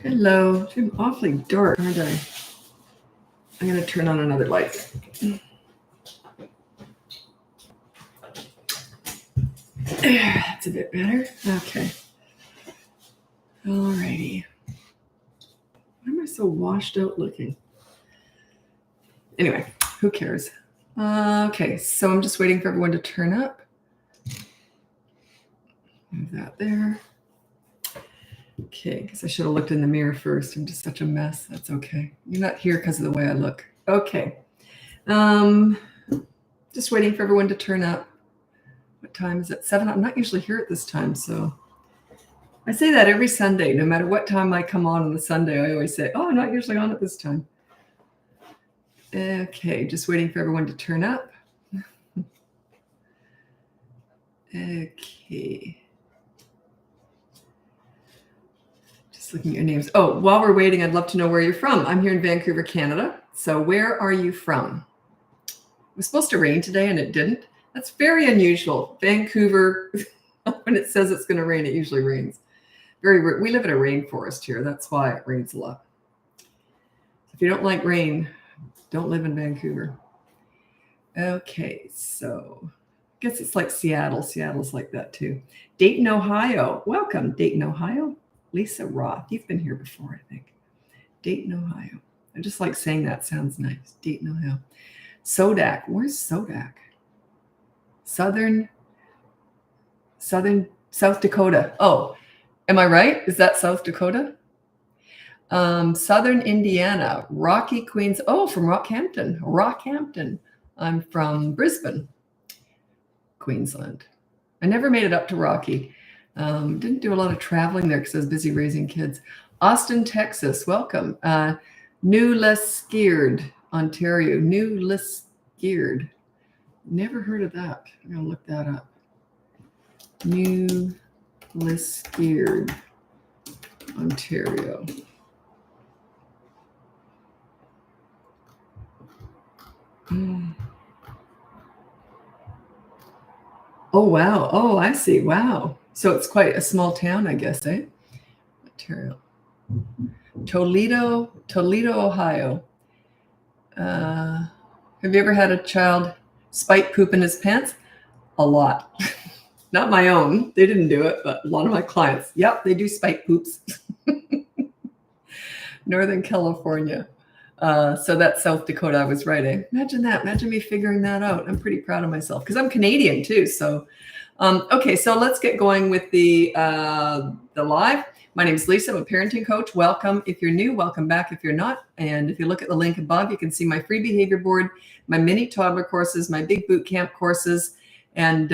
Hello. I'm awfully dark, aren't I? I'm going to turn on another light. That's a bit better. Okay. Alrighty. Why am I so washed out looking? Anyway, who cares? Okay, so I'm just waiting for everyone to turn up. Move that there. Okay, because I should have looked in the mirror first. I'm just such a mess. That's okay. You're not here because of the way I look. Okay. Just waiting for everyone to turn up. What time is it? 7. I'm not usually here at this time, so I say that every Sunday. No matter what time I come on the Sunday, I always say, oh, I'm not usually on at this time. Okay, just waiting for everyone to turn up. Okay. Just looking at your names. Oh, while we're waiting, I'd love to know where you're from. I'm here in Vancouver, Canada. So where are you from? It was supposed to rain today and it didn't. That's very unusual. Vancouver, when it says it's going to rain, it usually rains. We live in a rainforest here. That's why it rains a lot. If you don't like rain, don't live in Vancouver. Okay, so I guess it's like Seattle. Seattle's like that too. Dayton, Ohio. Welcome, Dayton, Ohio. Lisa Roth. You've been here before, I think. Dayton, Ohio. I just like saying that. Sounds nice. Dayton, Ohio. Sodak. Where's Sodak? South Dakota. Oh, am I right? Is that South Dakota? Southern Indiana, Rocky, Queens. Oh, from Rockhampton. I'm from Brisbane, Queensland. I never made it up to Rocky. Didn't do a lot of traveling there because I was busy raising kids. Austin, Texas. Welcome. New Lesgeard, Ontario. New Lesgeard. Never heard of that. I'm going to look that up. New Lesgeard, Ontario. Oh, wow. Oh, I see. Wow. So it's quite a small town, I guess, eh? Ontario. Toledo, Ohio. Have you ever had a child spike poop in his pants? A lot. Not my own. They didn't do it, but a lot of my clients. Yep, they do spike poops. Northern California. So that's South Dakota. I was right. Imagine that. Imagine me figuring that out. I'm pretty proud of myself because I'm Canadian too. So, okay. So let's get going with the live. My name is Lisa. I'm a parenting coach. Welcome. If you're new, welcome back. If you're not, and if you look at the link above, you can see my free behavior board, my mini toddler courses, my big boot camp courses, and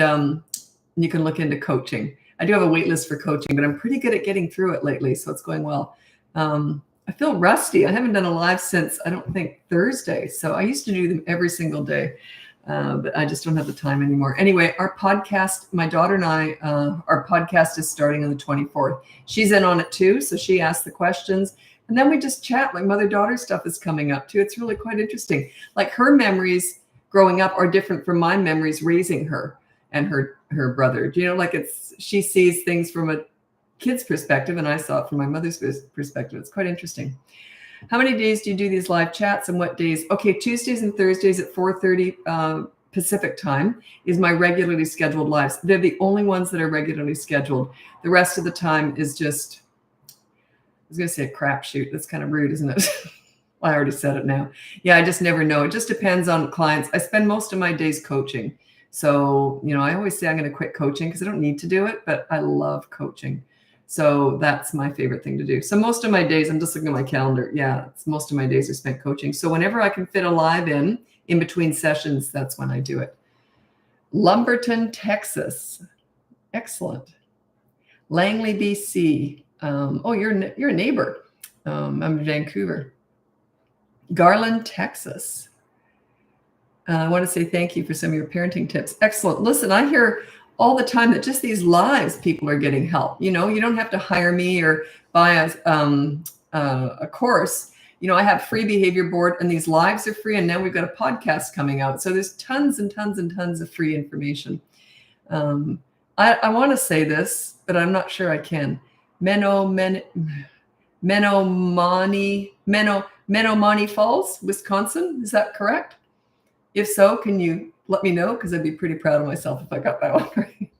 you can look into coaching. I do have a wait list for coaching, but I'm pretty good at getting through it lately, so it's going well. I feel rusty. I haven't done a live since, I don't think, Thursday. So I used to do them every single day, but I just don't have the time anymore. Anyway, our podcast, my daughter and I, our podcast is starting on the 24th. She's in on it too. So she asked the questions. And then we just chat, like mother-daughter stuff is coming up too. It's really quite interesting. Like her memories growing up are different from my memories raising her and her brother. You know, like she sees things from a kid's perspective, and I saw it from my mother's perspective. It's quite interesting. How many days do you do these live chats and what days? Okay, Tuesdays and Thursdays at 4:30 Pacific time is my regularly scheduled lives. They're the only ones that are regularly scheduled. The rest of the time is just, I was going to say a crapshoot. That's kind of rude, isn't it? I already said it now. Yeah, I just never know. It just depends on clients. I spend most of my days coaching. So, you know, I always say I'm going to quit coaching because I don't need to do it, but I love coaching. So that's my favorite thing to do. So most of my days, I'm just looking at my calendar. Yeah, most of my days are spent coaching. So whenever I can fit a live in between sessions, that's when I do it. Lumberton, Texas. Excellent. Langley, BC. Oh, you're a neighbor. I'm in Vancouver. Garland, Texas. I want to say thank you for some of your parenting tips. Excellent. Listen, I hear all the time that just these lives, people are getting help. You know, you don't have to hire me or buy a course. You know, I have free behavior board and these lives are free. And now we've got a podcast coming out. So there's tons and tons and tons of free information. I want to say this, but I'm not sure I can. Menomonee Falls, Wisconsin. Is that correct? If so, can you let me know? Because I'd be pretty proud of myself if I got that one right.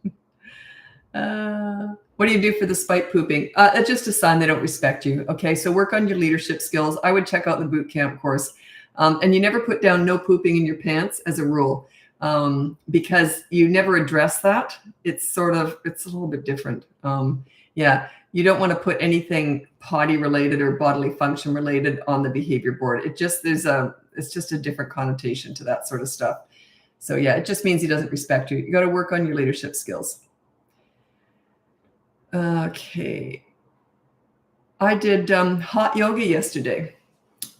What do you do for the spite pooping? It's just a sign they don't respect you. Okay, so work on your leadership skills. I would check out the boot camp course. And you never put down no pooping in your pants as a rule, because you never address that. It's a little bit different. Yeah, you don't want to put anything potty related or bodily function related on the behavior board. It's just a different connotation to that sort of stuff. So yeah, it just means he doesn't respect you. You got to work on your leadership skills. Okay. I did hot yoga yesterday.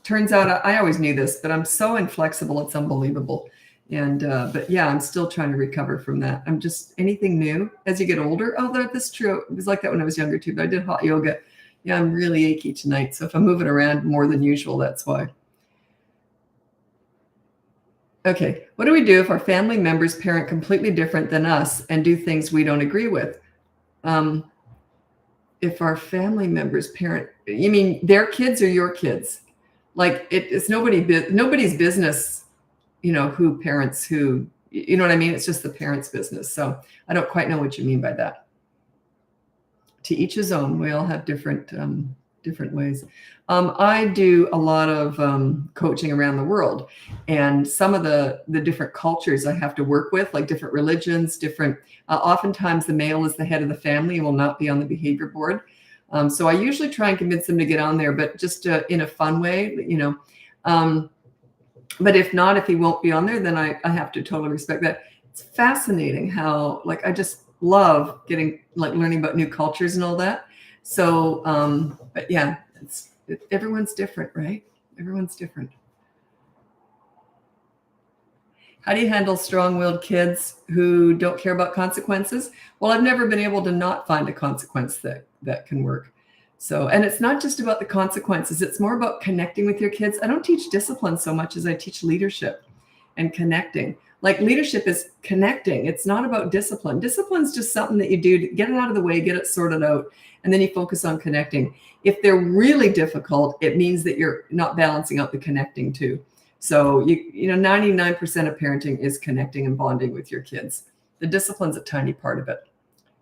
Turns out I always knew this, but I'm so inflexible, it's unbelievable. And but yeah, I'm still trying to recover from that. I'm just anything new as you get older. Oh, that's true. It was like that when I was younger too, but I did hot yoga. Yeah, I'm really achy tonight. So if I'm moving around more than usual, that's why. Okay, what do we do if our family members parent completely different than us and do things we don't agree with? If our family members parent, you mean their kids or your kids? Like it's nobody's business, who parents who, you know what I mean? It's just the parents' business. So I don't quite know what you mean by that. To each his own. We all have different ways. I do a lot of coaching around the world, and some of the different cultures I have to work with, like different religions, oftentimes the male is the head of the family and will not be on the behavior board. So I usually try and convince them to get on there, but just in a fun way, but if not, if he won't be on there, then I have to totally respect that. It's fascinating how, I just love learning about new cultures and all that. So, but yeah, everyone's different, right? Everyone's different. How do you handle strong-willed kids who don't care about consequences? Well, I've never been able to not find a consequence that can work. So, and it's not just about the consequences. It's more about connecting with your kids. I don't teach discipline so much as I teach leadership and connecting. Like leadership is connecting. It's not about discipline. Discipline's just something that you do to get it out of the way, get it sorted out, and then you focus on connecting. If they're really difficult, it means that you're not balancing out the connecting too. So 99% of parenting is connecting and bonding with your kids. The discipline's a tiny part of it.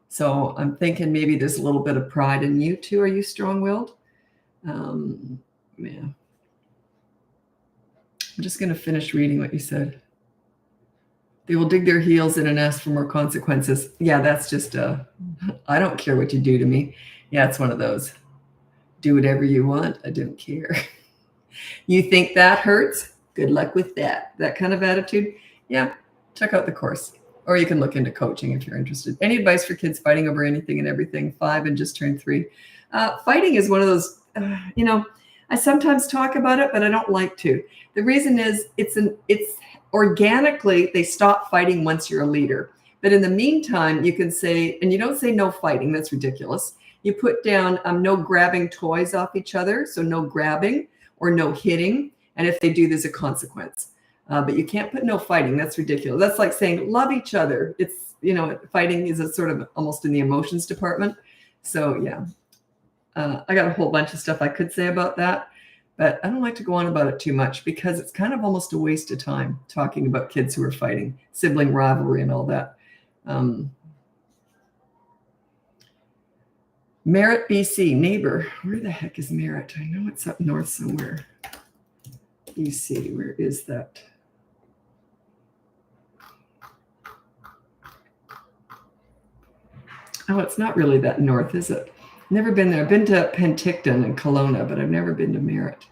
So I'm thinking maybe there's a little bit of pride in you too. Are you strong-willed? Yeah. I'm just going to finish reading what you said. They will dig their heels in and ask for more consequences. Yeah, that's just I don't care what you do to me. Yeah, it's one of those. Do whatever you want. I don't care. You think that hurts? Good luck with that. That kind of attitude. Yeah, check out the course. Or you can look into coaching if you're interested. Any advice for kids fighting over anything and everything? 5 and just turned 3. Fighting is one of those, I sometimes talk about it, but I don't like to. The reason is it's organically, they stop fighting once you're a leader. But in the meantime, you can say, and you don't say no fighting, that's ridiculous. You put down no grabbing toys off each other, so no grabbing or no hitting. And if they do, there's a consequence. But you can't put no fighting. That's ridiculous. That's like saying love each other. It's, fighting is a sort of almost in the emotions department. So yeah, I got a whole bunch of stuff I could say about that, but I don't like to go on about it too much because it's kind of almost a waste of time talking about kids who are fighting, sibling rivalry and all that. Merritt, BC, neighbor. Where the heck is Merritt? I know it's up north somewhere. BC, where is that? Oh, it's not really that north, is it? Never been there. I've been to Penticton and Kelowna, but I've never been to Merritt.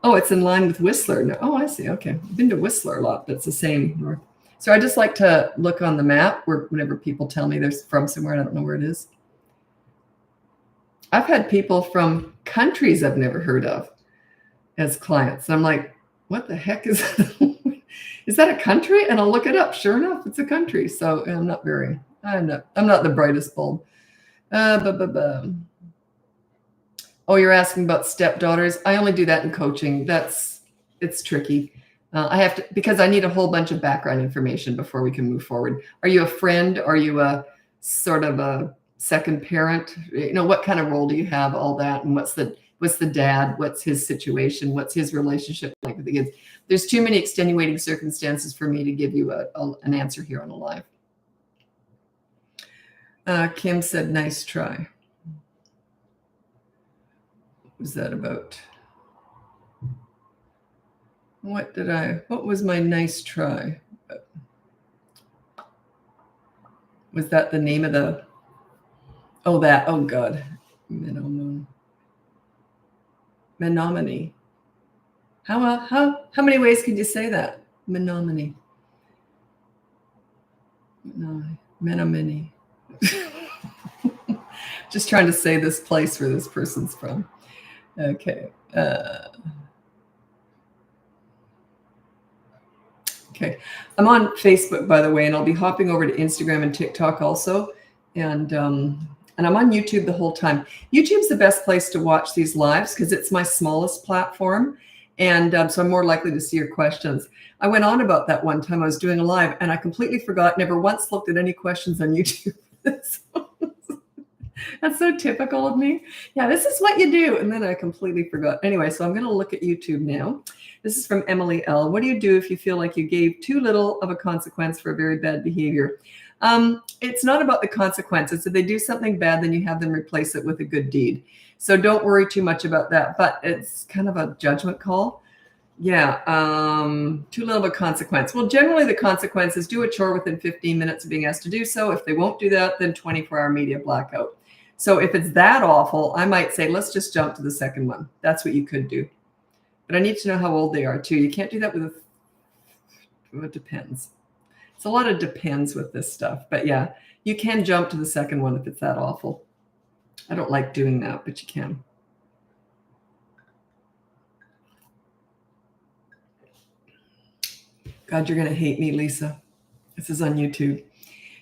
Oh, it's in line with Whistler. No, oh, I see. Okay. I've been to Whistler a lot. That's the same north. So I just like to look on the map whenever people tell me they're from somewhere and I don't know where it is. I've had people from countries I've never heard of as clients. And I'm like, what the heck is that? Is that a country? And I'll look it up. Sure enough, it's a country. So I'm not the brightest bulb. Oh, you're asking about stepdaughters. I only do that in coaching. It's tricky. I have to, because I need a whole bunch of background information before we can move forward. Are you a friend? Are you a sort of a second parent, what kind of role do you have, all that, and what's the dad, what's his situation, what's his relationship like with the kids. There's too many extenuating circumstances for me to give you an answer here on a live. Kim said, nice try. What was that about? What was my nice try? Was that the name of the, oh God, Menominee. How many ways could you say that? Menominee. Menominee. Just trying to say this place where this person's from. Okay. Okay. I'm on Facebook, by the way, and I'll be hopping over to Instagram and TikTok also. And I'm on YouTube the whole time. YouTube's the best place to watch these lives because it's my smallest platform. And so I'm more likely to see your questions. I went on about that one time. I was doing a live and I completely forgot, never once looked at any questions on YouTube. That's so typical of me. Yeah, this is what you do. And then I completely forgot. Anyway, so I'm going to look at YouTube now. This is from Emily L. What do you do if you feel like you gave too little of a consequence for very bad behavior? It's not about the consequences. If they do something bad, then you have them replace it with a good deed. So don't worry too much about that. But it's kind of a judgment call. Yeah, too little of a consequence. Well, generally the consequence is do a chore within 15 minutes of being asked to do so. If they won't do that, then 24-hour media blackout. So if it's that awful, I might say, let's just jump to the second one. That's what you could do. But I need to know how old they are too. You can't do that with it depends. It's a lot of depends with this stuff. But yeah, you can jump to the second one if it's that awful. I don't like doing that, but you can. God, you're going to hate me, Lisa. This is on YouTube.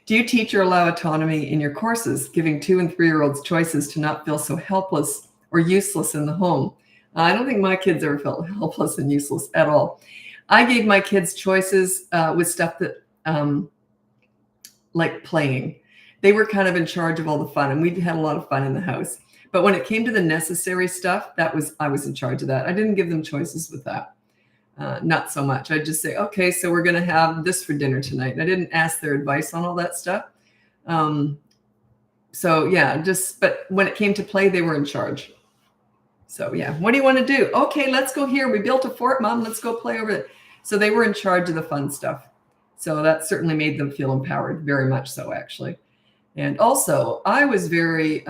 Do you teach or allow autonomy in your courses, giving 2- and 3-year-olds choices to not feel so helpless or useless in the home? I don't think my kids ever felt helpless and useless at all. I gave my kids choices with stuff that, like playing. They were kind of in charge of all the fun, and we had a lot of fun in the house. But when it came to the necessary stuff, I was in charge of that. I didn't give them choices with that. Not so much. I'd just say, okay, so we're going to have this for dinner tonight. And I didn't ask their advice on all that stuff. So yeah, but when it came to play, they were in charge. So yeah, what do you want to do? Okay, let's go here. We built a fort, Mom. Let's go play over there. So they were in charge of the fun stuff. So that certainly made them feel empowered, very much so, actually. And also, I was I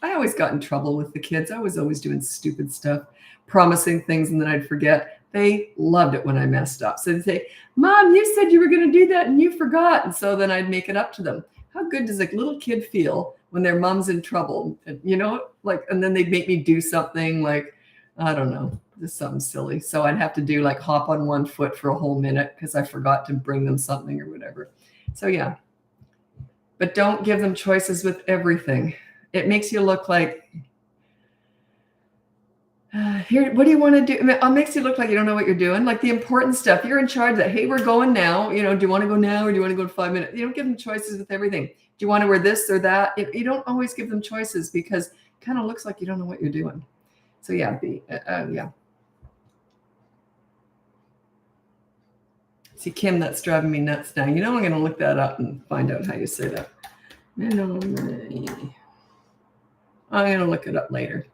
always got in trouble with the kids. I was always doing stupid stuff, promising things, and then I'd forget. They loved it when I messed up. So they'd say, Mom, you said you were going to do that and you forgot. And so then I'd make it up to them. How good does a little kid feel when their mom's in trouble? And, and then they'd make me do something like, I don't know, just something silly. So I'd have to do like hop on one foot for a whole minute because I forgot to bring them something or whatever. So yeah, but don't give them choices with everything. It makes you look like, here, what do you want to do? It makes you look like you don't know what you're doing. Like the important stuff, you're in charge of that. Hey, we're going now. Do you want to go now or do you want to go in 5 minutes? You don't give them choices with everything. Do you want to wear this or that? You don't always give them choices because it kind of looks like you don't know what you're doing. So yeah, yeah. See, Kim, that's driving me nuts now. I'm going to look that up and find out how you say that. I'm going to look it up later.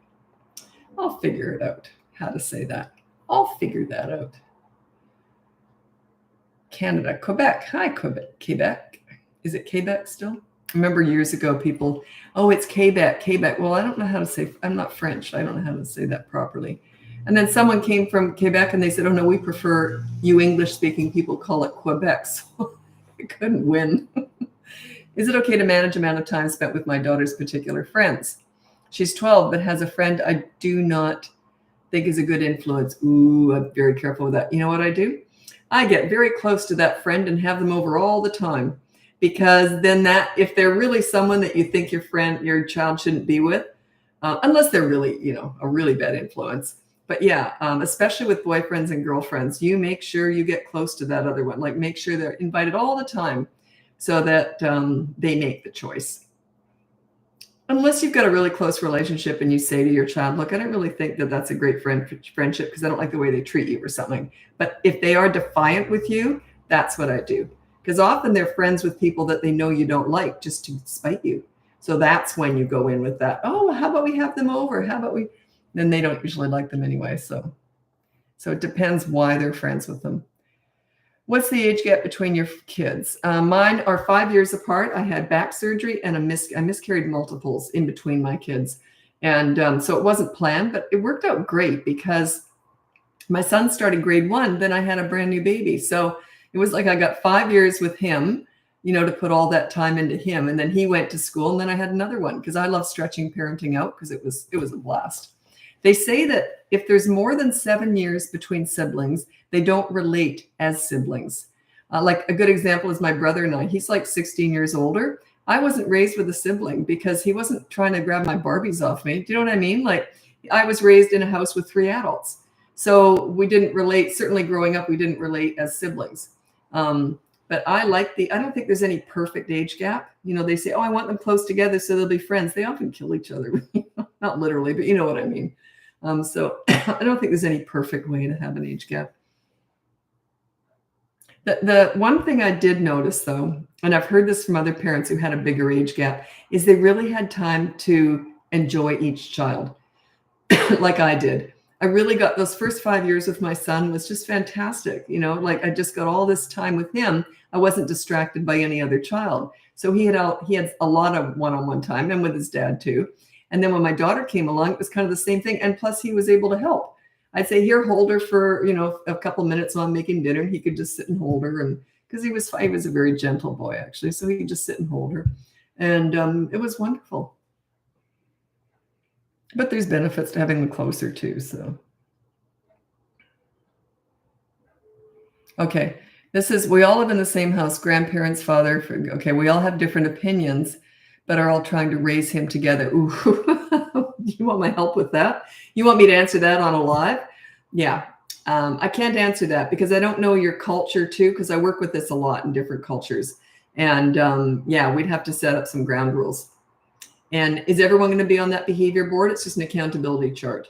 I'll figure it out, how to say that. I'll figure that out. Canada, Quebec. Hi, Quebec. Is it Quebec still? I remember years ago people, it's Quebec. Well, I don't know how to say, I'm not French. I don't know how to say that properly. And then someone came from Quebec and they said, oh no, we prefer you English-speaking people call it Quebec. So I couldn't win. Is it okay to manage amount of time spent with my daughter's particular friends? She's 12, but has a friend I do not think is a good influence. Ooh, I'm very careful with that. You know what I do? I get very close to that friend and have them over all the time. Because then if they're really someone that you think your child shouldn't be with, unless they're really, a really bad influence. But yeah, especially with boyfriends and girlfriends, you make sure you get close to that other one. Like make sure they're invited all the time so that they make the choice. Unless you've got a really close relationship and you say to your child, look, I don't really think that that's a great friendship because I don't like the way they treat you or something. But if they are defiant with you, that's what I do. Because often they're friends with people that they know you don't like just to spite you. So that's when you go in with that. Oh, how about we have them over? How about we? Then they don't usually like them anyway. So it depends why they're friends with them. What's the age gap between your kids? Mine are 5 years apart. I had back surgery and I miscarried multiples in between my kids. And so it wasn't planned, but it worked out great because my son started grade 1, then I had a brand new baby. So it was like I got 5 years with him, to put all that time into him. And then he went to school and then I had another one because I love stretching parenting out because it was a blast. They say that if there's more than 7 years between siblings, they don't relate as siblings. Like a good example is my brother and I. He's like 16 years older. I wasn't raised with a sibling because he wasn't trying to grab my Barbies off me. Do you know what I mean? Like I was raised in a house with 3 adults. So we didn't relate. Certainly growing up, we didn't relate as siblings. But I don't think there's any perfect age gap. They say, oh, I want them close together so they'll be friends. They often kill each other. Not literally, but you know what I mean. So I don't think there's any perfect way to have an age gap. The one thing I did notice, though, and I've heard this from other parents who had a bigger age gap, is they really had time to enjoy each child like I did. I really got those first 5 years with my son was just fantastic. Like I just got all this time with him. I wasn't distracted by any other child. So he had a lot of one-on-one time and with his dad too. And then when my daughter came along, it was kind of the same thing. And plus he was able to help. I'd say, here, hold her for, a couple minutes while I'm making dinner. He could just sit and hold her. And because he was a very gentle boy, actually. So he could just sit and hold her. And it was wonderful. But there's benefits to having them closer too. So. Okay. We all live in the same house, grandparents, father. Okay. We all have different opinions, but are all trying to raise him together. Ooh, you want my help with that? You want me to answer that on a live? Yeah. I can't answer that because I don't know your culture too, because I work with this a lot in different cultures. And we'd have to set up some ground rules. And is everyone going to be on that behavior board? It's just an accountability chart.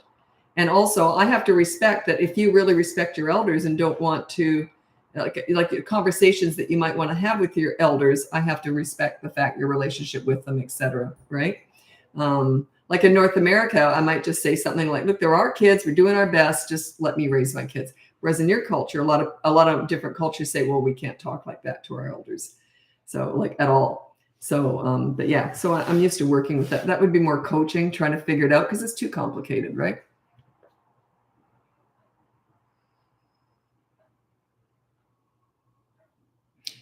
And also I have to respect that if you really respect your elders and don't want to, like conversations that you might want to have with your elders, I have to respect the fact your relationship with them, etc. Right? Like in North America, I might just say something like, "Look, there are kids. We're doing our best. Just let me raise my kids." Whereas in your culture, a lot of different cultures say, "Well, we can't talk like that to our elders," so like at all. So, but yeah, so I'm used to working with that. That would be more coaching, trying to figure it out because it's too complicated, right?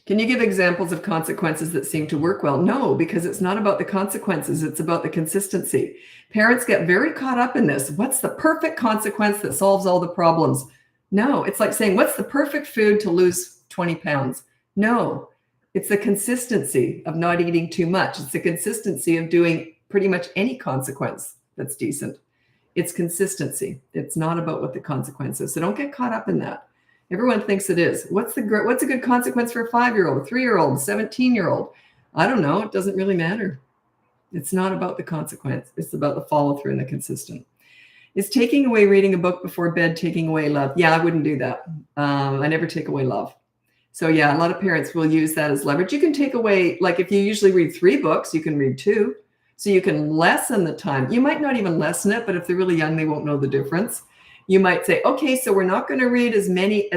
Can you give examples of consequences that seem to work well? No, because it's not about the consequences. It's about the consistency. Parents get very caught up in this. What's the perfect consequence that solves all the problems? No, it's like saying, what's the perfect food to lose 20 pounds? No, it's the consistency of not eating too much. It's the consistency of doing pretty much any consequence that's decent. It's consistency. It's not about what the consequence is. So don't get caught up in that. Everyone thinks it is. What's a good consequence for a 5-year-old, a 3-year-old, 17-year-old? I don't know. It doesn't really matter. It's not about the consequence. It's about the follow through and the consistent. Is taking away reading a book before bed taking away love? Yeah, I wouldn't do that. I never take away love. So yeah, a lot of parents will use that as leverage. You can take away, like if you usually read 3 books, you can read 2. So you can lessen the time. You might not even lessen it, but if they're really young, they won't know the difference. You might say, okay, so we're not going to read as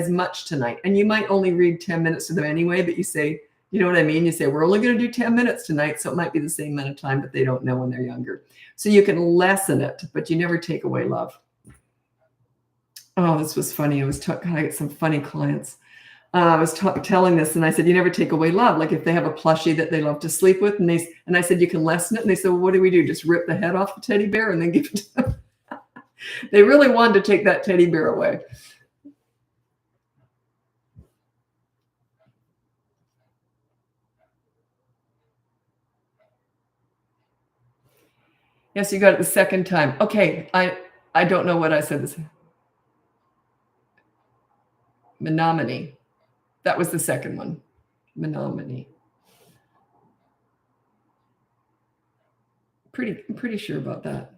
much tonight. And you might only read 10 minutes to them anyway, but you say, you know what I mean? You say, we're only going to do 10 minutes tonight. So it might be the same amount of time, but they don't know when they're younger. So you can lessen it, but you never take away love. Oh, this was funny. I get some funny clients. I was telling this and I said, you never take away love. Like if they have a plushie that they love to sleep with and I said, you can lessen it. And they said, well, what do we do? Just rip the head off the teddy bear and then give it to them. They really wanted to take that teddy bear away. Yes, you got it the second time. Okay, I don't know what I said. This Menominee. That was the second one. Menominee. Pretty sure about that.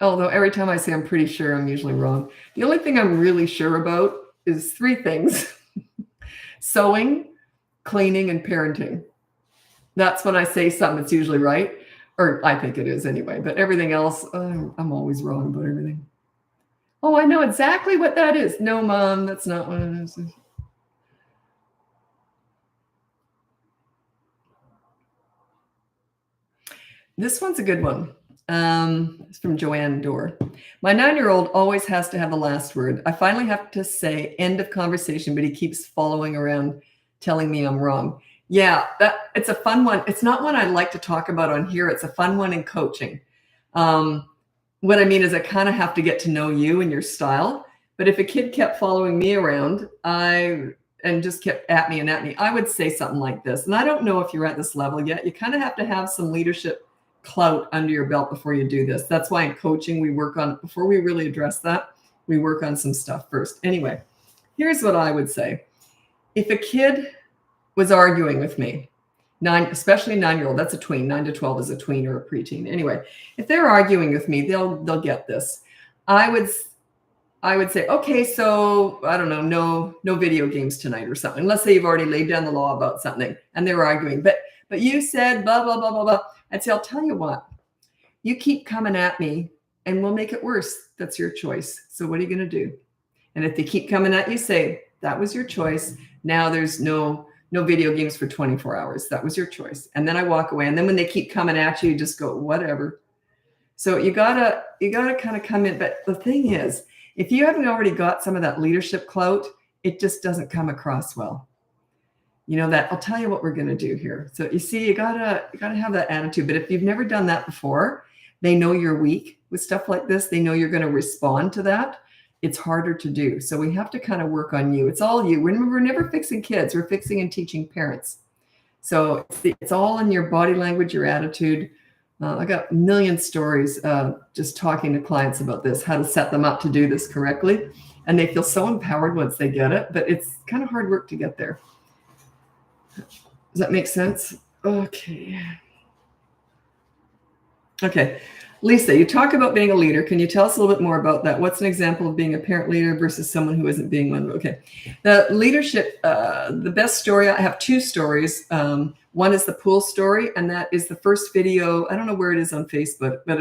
Although every time I say I'm pretty sure, I'm usually wrong. The only thing I'm really sure about is 3 things: sewing, cleaning, and parenting. That's when I say something, it's usually right, or I think it is anyway. But everything else, I'm always wrong about everything. Oh, I know exactly what that is. No, Mom, that's not what it is. This one's a good one. It's from Joanne Dorr. My 9-year-old always has to have the last word. I finally have to say end of conversation, but he keeps following around telling me I'm wrong. Yeah, it's a fun one. It's not one I like to talk about on here. It's a fun one in coaching. What I mean is I kind of have to get to know you and your style. But if a kid kept following me around, and just kept at me, I would say something like this. And I don't know if you're at this level yet. You kind of have to have some leadership clout under your belt before you do this. That's why in coaching, we work on, before we really address that, we work on some stuff first. Anyway, here's what I would say. If a kid was arguing with me, especially 9-year-old, that's a tween, 9 to 12 is a tween or a preteen. Anyway, if they're arguing with me, they'll get this. I would say, okay, so I don't know, no video games tonight or something. Let's say you've already laid down the law about something and they're arguing, but you said blah, blah, blah, blah, blah. I'd say, I'll tell you what, you keep coming at me and we'll make it worse. That's your choice. So what are you going to do? And if they keep coming at you, say, that was your choice. Now there's no video games for 24 hours. That was your choice. And then I walk away. And then when they keep coming at you, you just go, whatever. So you gotta kind of come in. But the thing is, if you haven't already got some of that leadership clout, it just doesn't come across well. You know that I'll tell you what we're going to do here. So you see, you gotta have that attitude. But if you've never done that before, they know you're weak with stuff like this. They know you're going to respond to that. It's harder to do. So we have to kind of work on you. It's all you. We're never fixing kids. We're fixing and teaching parents. So it's all in your body language, your attitude. I got a million stories just talking to clients about this, how to set them up to do this correctly. And they feel so empowered once they get it, but it's kind of hard work to get there. Does that make sense? Okay. Lisa, you talk about being a leader. Can you tell us a little bit more about that? What's an example of being a parent leader versus someone who isn't being one? Okay. The leadership, the best story, I have 2 stories. One is the pool story, and that is the first video. I don't know where it is on Facebook, but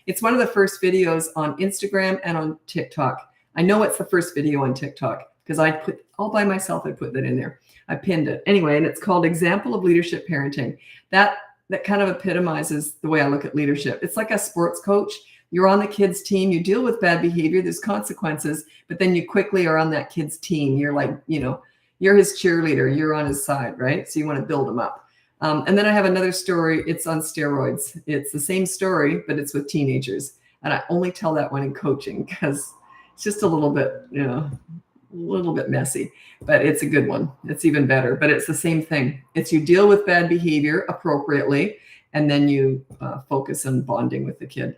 it's one of the first videos on Instagram and on TikTok. I know it's the first video on TikTok because I put all by myself, I put that in there. I pinned it. Anyway, and it's called Example of Leadership Parenting. That kind of epitomizes the way I look at leadership. It's like a sports coach. You're on the kid's team. You deal with bad behavior. There's consequences, but then you quickly are on that kid's team. You're like, you're his cheerleader. You're on his side, right? So you want to build him up. And then I have another story. It's on steroids. It's the same story, but it's with teenagers. And I only tell that one in coaching because it's just a little bit, a little bit messy, but it's a good one. It's even better, but it's the same thing. It's you deal with bad behavior appropriately, and then you focus on bonding with the kid.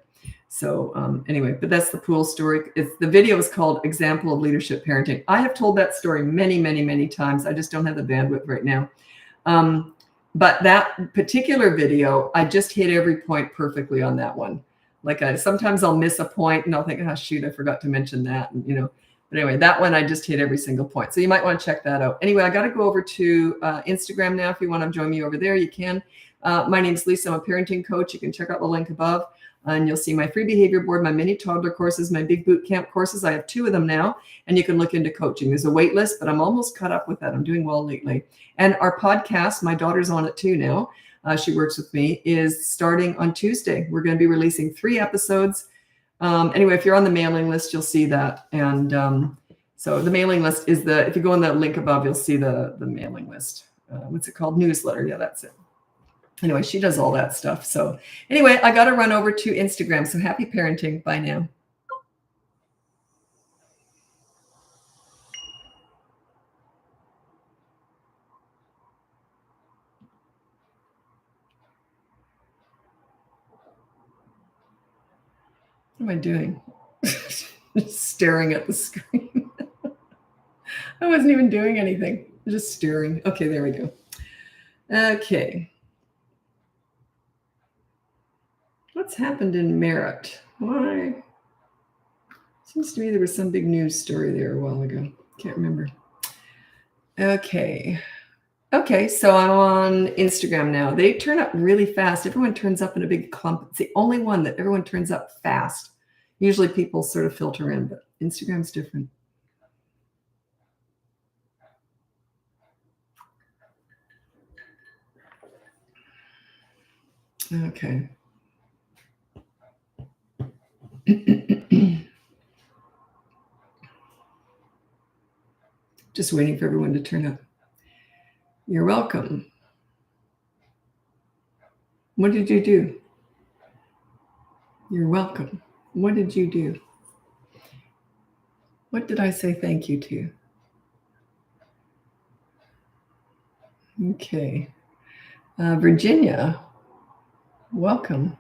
So anyway, but that's the pool story. The video is called Example of Leadership Parenting. I have told that story many, many, many times. I just don't have the bandwidth right now. But that particular video, I just hit every point perfectly on that one. Like sometimes I'll miss a point and I'll think, oh shoot, I forgot to mention that. And, but anyway, that one, I just hit every single point. So you might want to check that out. Anyway, I got to go over to Instagram now. If you want to join me over there, you can. My name's Lisa. I'm a parenting coach. You can check out the link above. And you'll see my free behavior board, my mini toddler courses, my big boot camp courses. I have 2 of them now, and you can look into coaching. There's a wait list, but I'm almost caught up with that. I'm doing well lately. And our podcast, my daughter's on it too now. She works with me, is starting on Tuesday. We're going to be releasing 3 episodes. Anyway, if you're on the mailing list, you'll see that. And so the mailing list is if you go on the link above, you'll see the mailing list. What's it called? Newsletter. Yeah, that's it. Anyway, she does all that stuff. So anyway, I got to run over to Instagram. So happy parenting. Bye now. What am I doing? Just staring at the screen. I wasn't even doing anything. Just staring. Okay, there we go. Okay. What's happened in Merritt? Why? Seems to me there was some big news story there a while ago. Can't remember. Okay. Okay, so I'm on Instagram now. They turn up really fast. Everyone turns up in a big clump. It's the only one that everyone turns up fast. Usually people sort of filter in, but Instagram's different. Okay. Just waiting for everyone to turn up. You're welcome. What did you do? You're welcome. What did you do? What did I say thank you to? Okay. Virginia, welcome.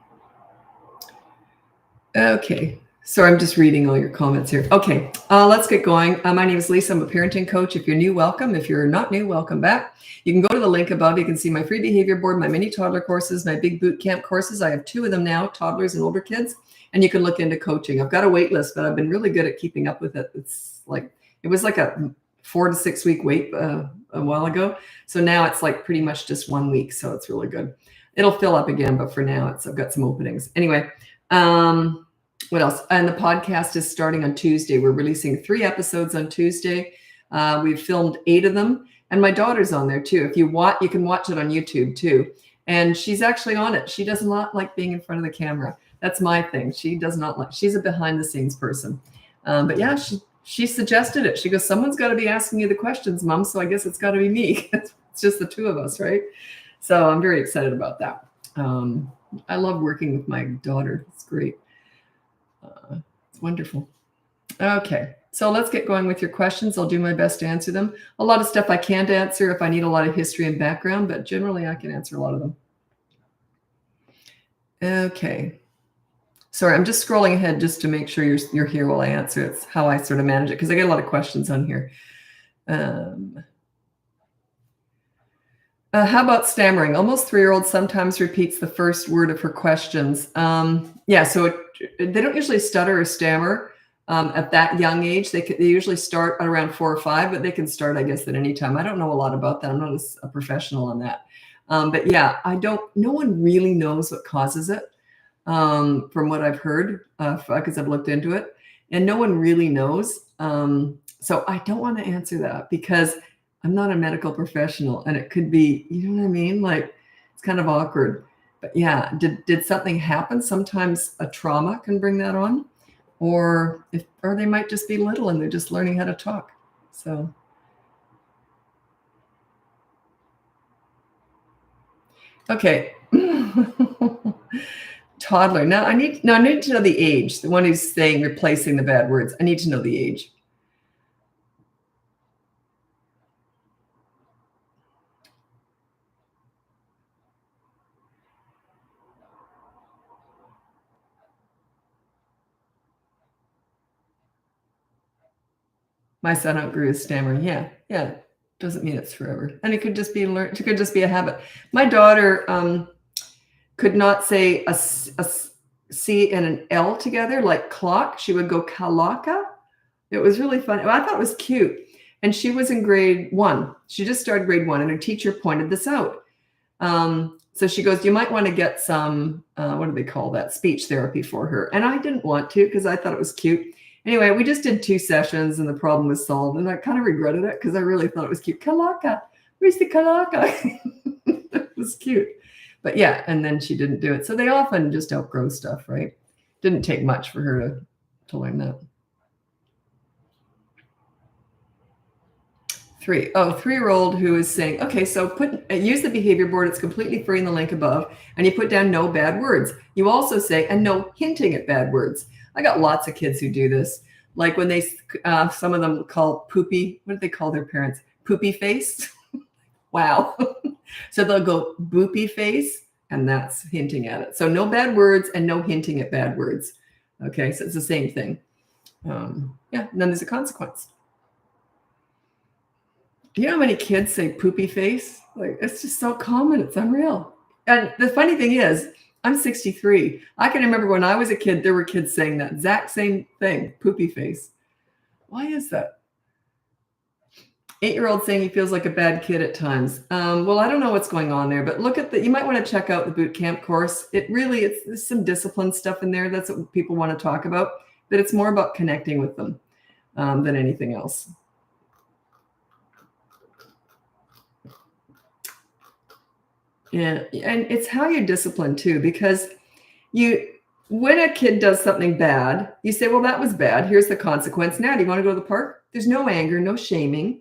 Okay. So I'm just reading all your comments here. Okay, let's get going. My name is Lisa. I'm a parenting coach. If you're new, welcome. If you're not new, welcome back. You can go to the link above. You can see my free behavior board, my mini toddler courses, my big boot camp courses. I have 2 of them now, toddlers and older kids. And you can look into coaching. I've got a wait list, but I've been really good at keeping up with it. It was like a 4 to 6 week wait a while ago. So now it's like pretty much just 1 week. So it's really good. It'll fill up again, but for now I've got some openings. Anyway, what else? And the podcast is starting on Tuesday. We're releasing 3 episodes on Tuesday. We've filmed 8 of them, and my daughter's on there too. If you want, you can watch it on YouTube too. And she's actually on it. She does not like being in front of the camera. That's my thing. She does not like. She's a behind the scenes person. But yeah, she suggested it. She goes, "Someone's got to be asking you the questions, Mom. So I guess it's got to be me." It's just the 2 of us, right? So I'm very excited about that. I love working with my daughter. It's great. It's wonderful. Okay, so let's get going with your questions. I'll do my best to answer them. A lot of stuff I can't answer if I need a lot of history and background, but generally I can answer a lot of them. Okay. Sorry, I'm just scrolling ahead just to make sure you're here while I answer. It's how I sort of manage it because I get a lot of questions on here. How about stammering? Almost 3-year-old sometimes repeats the first word of her questions. Yeah, so they don't usually stutter or stammer at that young age. They usually start at around 4 or 5, but they can start, I guess, at any time. I don't know a lot about that. I'm not a professional on that. But yeah, no one really knows what causes it from what I've heard because I've looked into it, and no one really knows. So I don't want to answer that because I'm not a medical professional, and it could be, you know what I mean? Like, it's kind of awkward. But yeah, did something happen? Sometimes a trauma can bring that on, or they might just be little and they're just learning how to talk. So, okay. Toddler. Now I need to know the age. The one who's saying replacing the bad words. I need to know the age. My son outgrew his stammering. Yeah. Doesn't mean it's forever, and it could just be learned. It could just be a habit. My daughter could not say a C and an L together, like clock. She would go kalaka. It was really funny. I thought it was cute. And she was in grade 1. She just started grade 1, and her teacher pointed this out. So she goes, "You might want to get some, what do they call that? Speech therapy for her." And I didn't want to because I thought it was cute. Anyway, we just did 2 sessions and the problem was solved. And I kind of regretted it because I really thought it was cute. Kalaka. Where's the kalaka? It was cute. But yeah, and then she didn't do it. So they often just outgrow stuff, right? Didn't take much for her to learn that. 3. Oh, 3-year-old who is saying, okay, so use the behavior board. It's completely free in the link above. And you put down no bad words. You also say, and no hinting at bad words. I got lots of kids who do this. Like when some of them call poopy, what do they call their parents? Poopy face. Wow. So they'll go boopy face, and that's hinting at it. So no bad words and no hinting at bad words. Okay, so it's the same thing. Yeah, and then there's a consequence. You know how many kids say poopy face? Like, it's just so common. It's unreal. And the funny thing is, I'm 63. I can remember when I was a kid, there were kids saying that exact same thing, poopy face. Why is that? 8-year-old saying he feels like a bad kid at times. Well, I don't know what's going on there, but look at you might want to check out the boot camp course. There's some discipline stuff in there. That's what people want to talk about, but it's more about connecting with them than anything else. Yeah, and it's how you discipline too, because when a kid does something bad, you say, well, that was bad. Here's the consequence. Now, do you want to go to the park? There's no anger, no shaming,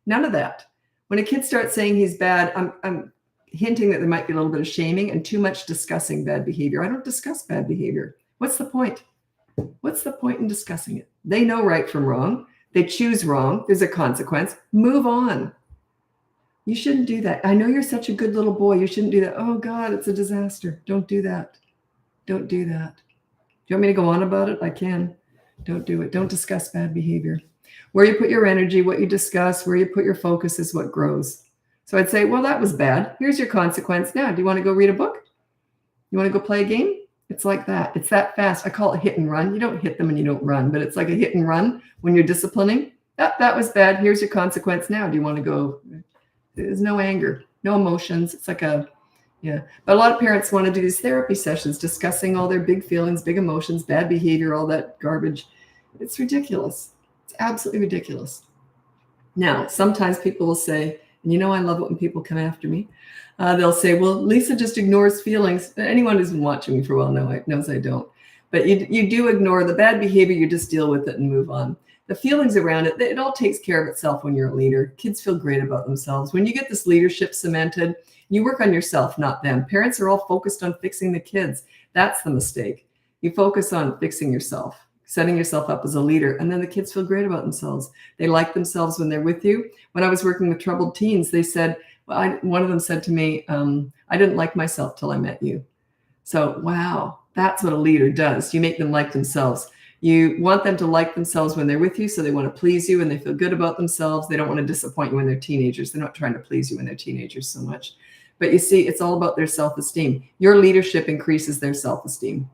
none of that. When a kid starts saying he's bad, I'm hinting that there might be a little bit of shaming and too much discussing bad behavior. I don't discuss bad behavior. What's the point? What's the point in discussing it? They know right from wrong. They choose wrong. There's a consequence. Move on. You shouldn't do that. I know you're such a good little boy. You shouldn't do that. Oh, God, it's a disaster. Don't do that. Don't do that. Do you want me to go on about it? I can. Don't do it. Don't discuss bad behavior. Where you put your energy, what you discuss, where you put your focus is what grows. So I'd say, well, that was bad. Here's your consequence. Now, do you want to go read a book? You want to go play a game? It's like that. It's that fast. I call it hit and run. You don't hit them and you don't run, but it's like a hit and run when you're disciplining. That was bad. Here's your consequence. Now, do you want to go? There's no anger, no emotions. It's like yeah. But a lot of parents want to do these therapy sessions discussing all their big feelings, big emotions, bad behavior, all that garbage. It's ridiculous. It's absolutely ridiculous. Now, sometimes people will say, and I love it when people come after me. They'll say, well, Lisa just ignores feelings. Anyone who's been watching me for a while knows I don't. But you do ignore the bad behavior. You just deal with it and move on. The feelings around it, it all takes care of itself when you're a leader. Kids feel great about themselves. When you get this leadership cemented, you work on yourself, not them. Parents are all focused on fixing the kids. That's the mistake. You focus on fixing yourself, setting yourself up as a leader, and then the kids feel great about themselves. They like themselves when they're with you. When I was working with troubled teens, they said, one of them said to me, I didn't like myself till I met you. So, wow, that's what a leader does. You make them like themselves. You want them to like themselves when they're with you, so they want to please you and they feel good about themselves. They don't want to disappoint you when they're teenagers. They're not trying to please you when they're teenagers so much. But you see, it's all about their self-esteem. Your leadership increases their self-esteem.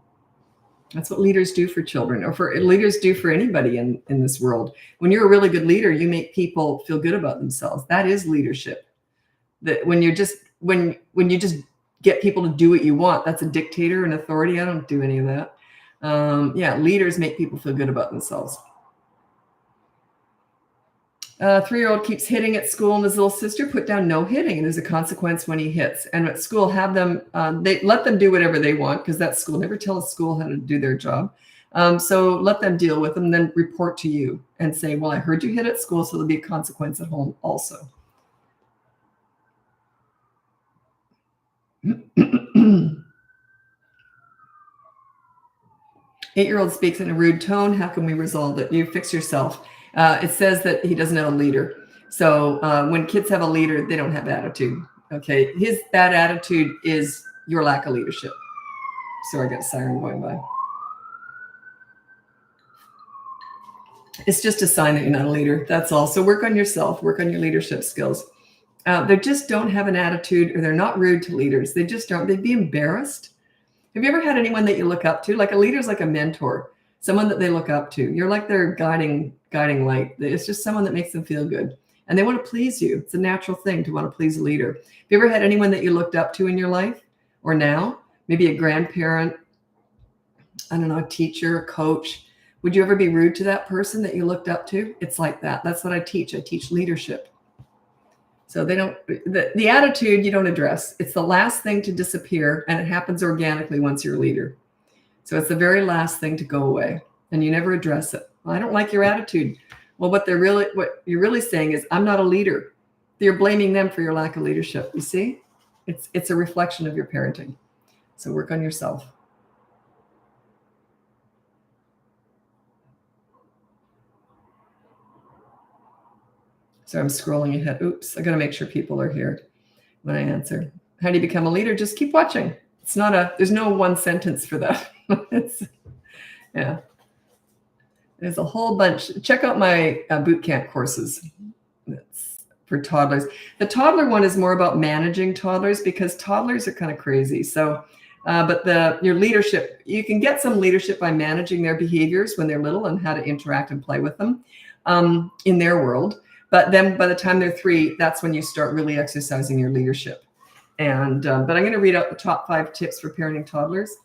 That's what leaders do for children, or for leaders do for anybody in this world. When you're a really good leader, you make people feel good about themselves. That is leadership. That when you just get people to do what you want, that's a dictator and authority. I don't do any of that. Leaders make people feel good about themselves. 3-year-old keeps hitting at school, and his little sister put down no hitting, and there's a consequence when he hits. And at school, they let them do whatever they want, because that school never tell a school how to do their job. So let them deal with them, then report to you and say, well, I heard you hit at school, so there'll be a consequence at home also. Eight-year-old speaks in a rude tone. How can we resolve it? You fix yourself. It says that he doesn't have a leader. So when kids have a leader, they don't have attitude. Okay, his bad attitude is your lack of leadership. Sorry, I got a siren going by. It's just a sign that you're not a leader. That's all. So work on yourself. Work on your leadership skills. They just don't have an attitude, or they're not rude to leaders. They just don't. They'd be embarrassed. Have you ever had anyone that you look up to? Like a leader's like a mentor, someone that they look up to. You're like their guiding light. It's just someone that makes them feel good. And they want to please you. It's a natural thing to want to please a leader. Have you ever had anyone that you looked up to in your life or now? Maybe a grandparent, I don't know, a teacher, a coach. Would you ever be rude to that person that you looked up to? It's like that. That's what I teach. I teach leadership. So the attitude you don't address. It's the last thing to disappear, and it happens organically once you're a leader. So it's the very last thing to go away, and you never address it. Well, I don't like your attitude. Well, what you're really saying is, I'm not a leader. You're blaming them for your lack of leadership. You see, it's a reflection of your parenting. So work on yourself. So I'm scrolling ahead. Oops, I got to make sure people are here when I answer. How do you become a leader? Just keep watching. There's no one sentence for that. There's a whole bunch. Check out my boot camp courses. That's for toddlers. The toddler one is more about managing toddlers, because toddlers are kind of crazy. So But your leadership, you can get some leadership by managing their behaviors when they're little and how to interact and play with them in their world. But then by the time they're 3, that's when you start really exercising your leadership. And but I'm going to read out the top 5 tips for parenting toddlers.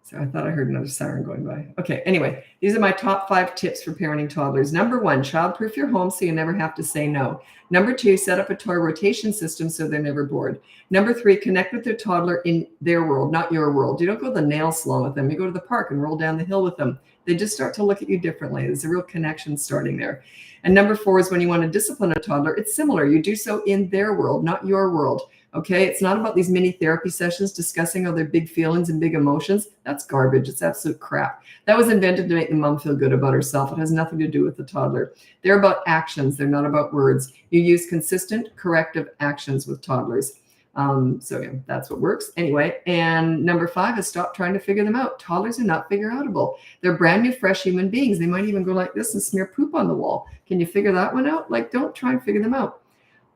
So I thought I heard another siren going by. Okay, anyway, these are my top 5 tips for parenting toddlers. Number 1, childproof your home so you never have to say no. Number 2, set up a toy rotation system so they're never bored. Number 3, connect with their toddler in their world, not your world. You don't go to the nail salon with them. You go to the park and roll down the hill with them. They just start to look at you differently. There's a real connection starting there. And number 4 is when you want to discipline a toddler, it's similar. You do so in their world, not your world. Okay, it's not about these mini therapy sessions discussing all their big feelings and big emotions. That's garbage. It's absolute crap. That was invented to make the mom feel good about herself. It has nothing to do with the toddler. They're about actions. They're not about words. You use consistent corrective actions with toddlers. So yeah, that's what works. Anyway, and number 5 is stop trying to figure them out. Toddlers are not figure outable. They're brand new, fresh human beings. They might even go like this and smear poop on the wall. Can you figure that one out? Like, don't try and figure them out.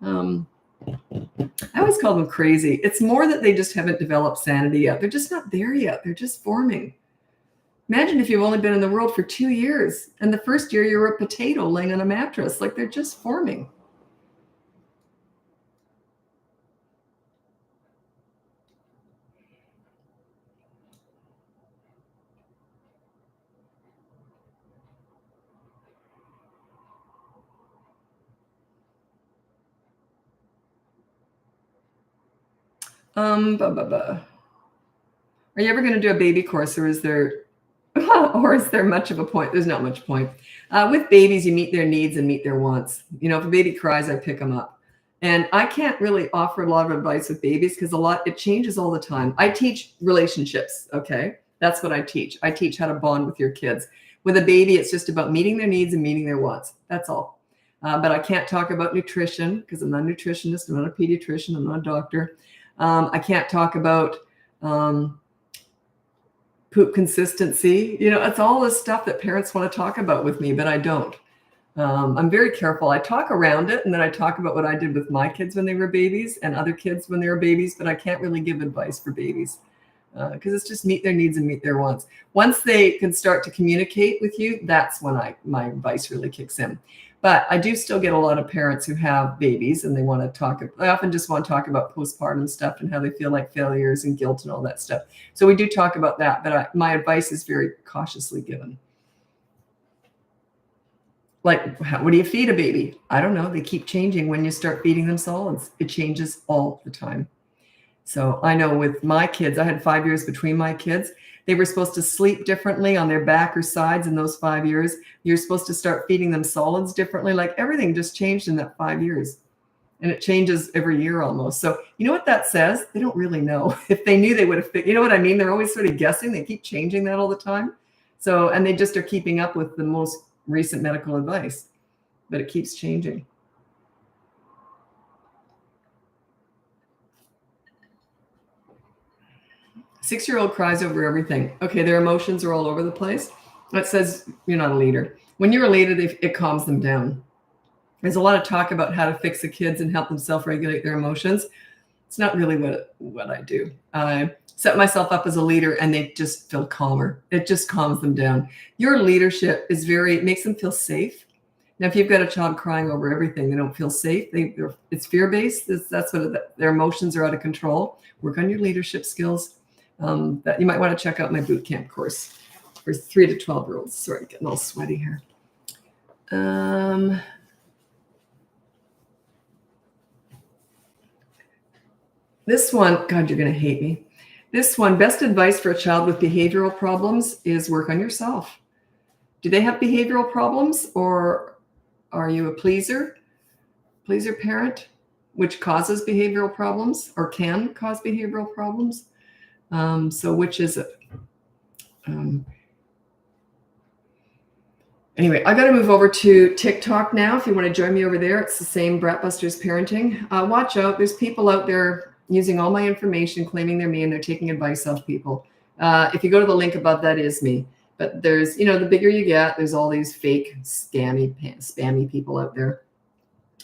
I always call them crazy. It's more that they just haven't developed sanity yet. They're just not there yet. They're just forming. Imagine if you've only been in the world for 2 years and the first year you were a potato laying on a mattress. Like, they're just forming. Are you ever going to do a baby course, or is there much of a point? There's not much point. With babies, you meet their needs and meet their wants. You know, if a baby cries, I pick them up. And I can't really offer a lot of advice with babies because it changes all the time. I teach relationships, okay? That's what I teach. I teach how to bond with your kids. With a baby, it's just about meeting their needs and meeting their wants. That's all. But I can't talk about nutrition because I'm not a nutritionist. I'm not a pediatrician. I'm not a doctor. I can't talk about poop consistency. You know, it's all this stuff that parents want to talk about with me, but I don't. I'm very careful. I talk around it, and then I talk about what I did with my kids when they were babies and other kids when they were babies, but I can't really give advice for babies because it's just meet their needs and meet their wants. Once they can start to communicate with you, that's when my advice really kicks in. But I do still get a lot of parents who have babies and they want to talk. I often just want to talk about postpartum stuff and how they feel like failures and guilt and all that stuff. So we do talk about that, but my advice is very cautiously given. Like, what do you feed a baby? I don't know. They keep changing when you start feeding them solids. It changes all the time. So I know with my kids, I had 5 years between my kids. They were supposed to sleep differently on their back or sides in those 5 years. You're supposed to start feeding them solids differently. Like, everything just changed in that 5 years. And it changes every year almost. So you know what that says? They don't really know. If they knew, they would have you know what I mean? They're always sort of guessing. They keep changing that all the time. So, and they just are keeping up with the most recent medical advice, but it keeps changing. Six-year-old cries over everything. Okay, their emotions are all over the place. That says you're not a leader. When you're a leader, it calms them down. There's a lot of talk about how to fix the kids and help them self-regulate their emotions. It's not really what I do. I set myself up as a leader and they just feel calmer. It just calms them down. Your leadership it makes them feel safe. Now, if you've got a child crying over everything, they don't feel safe. It's fear-based. That's what their emotions are out of control. Work on your leadership skills. That you might want to check out my boot camp course for 3 to 12-year-olds. Sorry, I'm getting all sweaty here. This one, God, you're going to hate me. This one, best advice for a child with behavioral problems is work on yourself. Do they have behavioral problems, or are you a pleaser parent, which causes behavioral problems or can cause behavioral problems? So which is it? Anyway, I got to move over to TikTok now. If you want to join me over there, it's the same BratBusters Parenting. Watch out. There's people out there using all my information, claiming they're me, and they're taking advice off people. If you go to the link above, that is me. But there's, the bigger you get, there's all these fake, spammy people out there.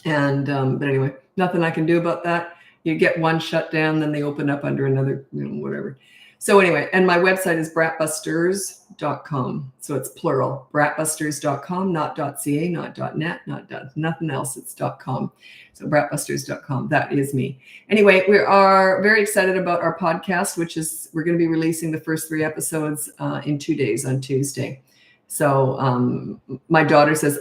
And, but anyway, nothing I can do about that. You get one shut down, then they open up under another, whatever. So anyway, and my website is BratBusters.com. So it's plural, BratBusters.com, not .ca, not .net, nothing else. It's .com. So BratBusters.com. That is me. Anyway, we are very excited about our podcast, which is, we're going to be releasing the first 3 episodes in 2 days on Tuesday. So my daughter says,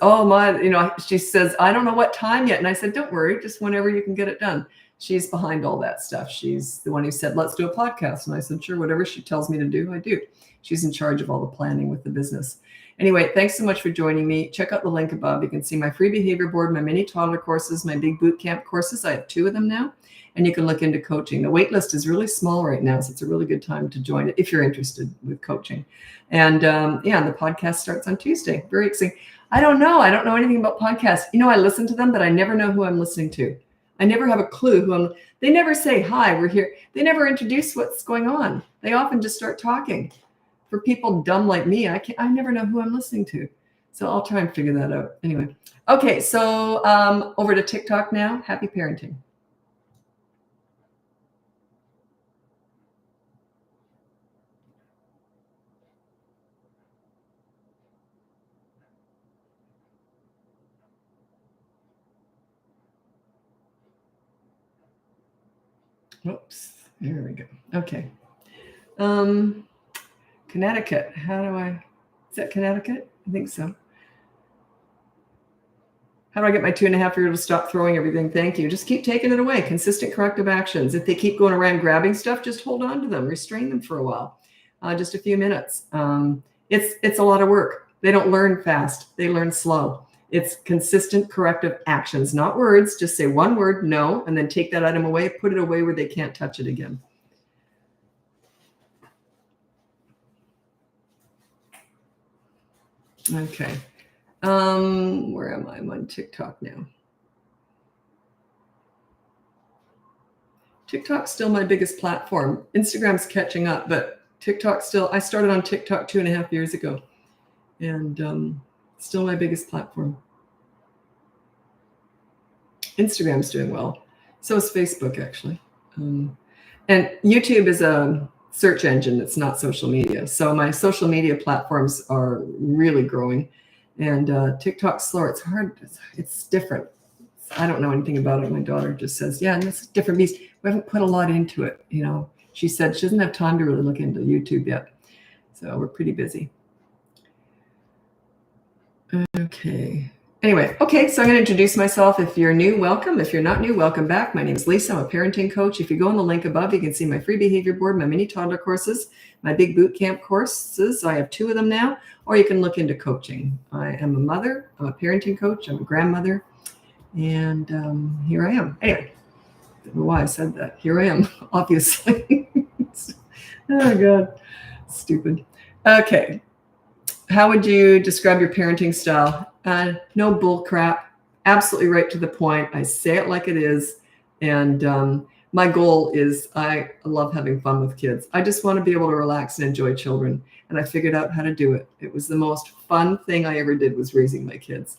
she says, I don't know what time yet. And I said, don't worry, just whenever you can get it done. She's behind all that stuff. She's the one who said, let's do a podcast. And I said, sure, whatever she tells me to do, I do. She's in charge of all the planning with the business. Anyway, thanks so much for joining me. Check out the link above. You can see my free behavior board, my mini toddler courses, my big boot camp courses. I have 2 of them now. And you can look into coaching. The wait list is really small right now, so it's a really good time to join it if you're interested with coaching. And the podcast starts on Tuesday. Very exciting. I don't know anything about podcasts. I listen to them, but I never know who I'm listening to. I never have a clue they never say, hi, we're here. They never introduce what's going on. They often just start talking. For people dumb like me, I never know who I'm listening to. So I'll try and figure that out. Anyway. Okay, so over to TikTok now. Happy parenting. Oops, there we go. Okay. Connecticut. Is that Connecticut? I think so. How do I get my 2.5-year-old to stop throwing everything? Thank you. Just keep taking it away. Consistent corrective actions. If they keep going around grabbing stuff, just hold on to them. Restrain them for a while. Just a few minutes. It's a lot of work. They don't learn fast. They learn slow. It's consistent corrective actions, not words. Just say one word, no, and then take that item away, put it away where they can't touch it again. Okay. Where am I? I'm on TikTok now. TikTok's still my biggest platform. Instagram's catching up, but TikTok still, I started on TikTok 2.5 years ago, and still my biggest platform. Instagram's doing well. So is Facebook, actually. And YouTube is a search engine. It's not social media. So my social media platforms are really growing. And TikTok's slower. It's hard. It's different. I don't know anything about it. My daughter just says, yeah, and it's a different beast. We haven't put a lot into it. She said she doesn't have time to really look into YouTube yet. So we're pretty busy. Okay. Anyway, so I'm going to introduce myself. If you're new, welcome. If you're not new, welcome back. My name is Lisa. I'm a parenting coach. If you go on the link above, you can see my free behavior board, my mini toddler courses, my big boot camp courses. I have 2 of them now. Or you can look into coaching. I am a mother. I'm a parenting coach. I'm a grandmother. And here I am. Anyway, I don't know why I said that. Here I am, obviously. Oh, God. Stupid. Okay. How would you describe your parenting style? No bull crap. Absolutely right to the point. I say it like it is. And my goal is I love having fun with kids. I just want to be able to relax and enjoy children. And I figured out how to do it. It was the most fun thing I ever did was raising my kids.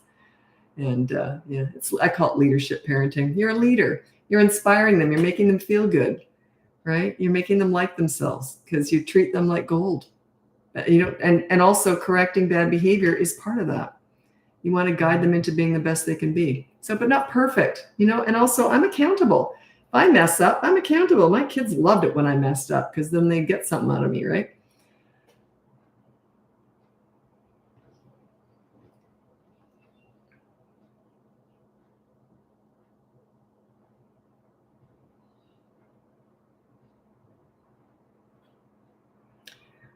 And I call it leadership parenting. You're a leader. You're inspiring them. You're making them feel good, right? You're making them like themselves because you treat them like gold. And also correcting bad behavior is part of that. You want to guide them into being the best they can be. So, but not perfect, and also I'm accountable. If I mess up, I'm accountable. My kids loved it when I messed up because then they get something out of me, right?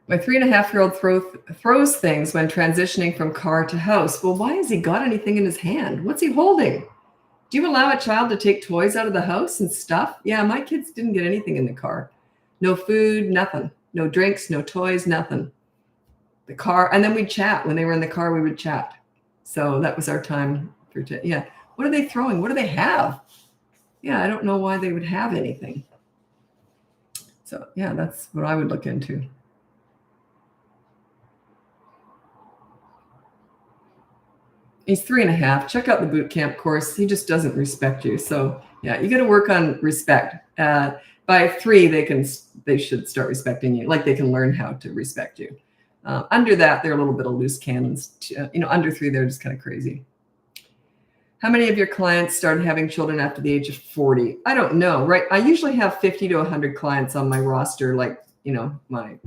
My 3.5-year-old throws things when transitioning from car to house. Well, why has he got anything in his hand? What's he holding? Do you allow a child to take toys out of the house and stuff? Yeah, my kids didn't get anything in the car. No food, nothing. No drinks, no toys, nothing. The car, and then we'd chat. When they were in the car, we would chat. So that was our time for What are they throwing? What do they have? Yeah, I don't know why they would have anything. So yeah, that's what I would look into. He's 3.5. Check out the boot camp course. He just doesn't respect you. So yeah, you got to work on respect. By 3, they should start respecting you. Like they can learn how to respect you. Under that, they're a little bit of loose cannons. Under 3, they're just kind of crazy. How many of your clients started having children after the age of 40? I don't know, right? I usually have 50 to 100 clients on my roster, like, my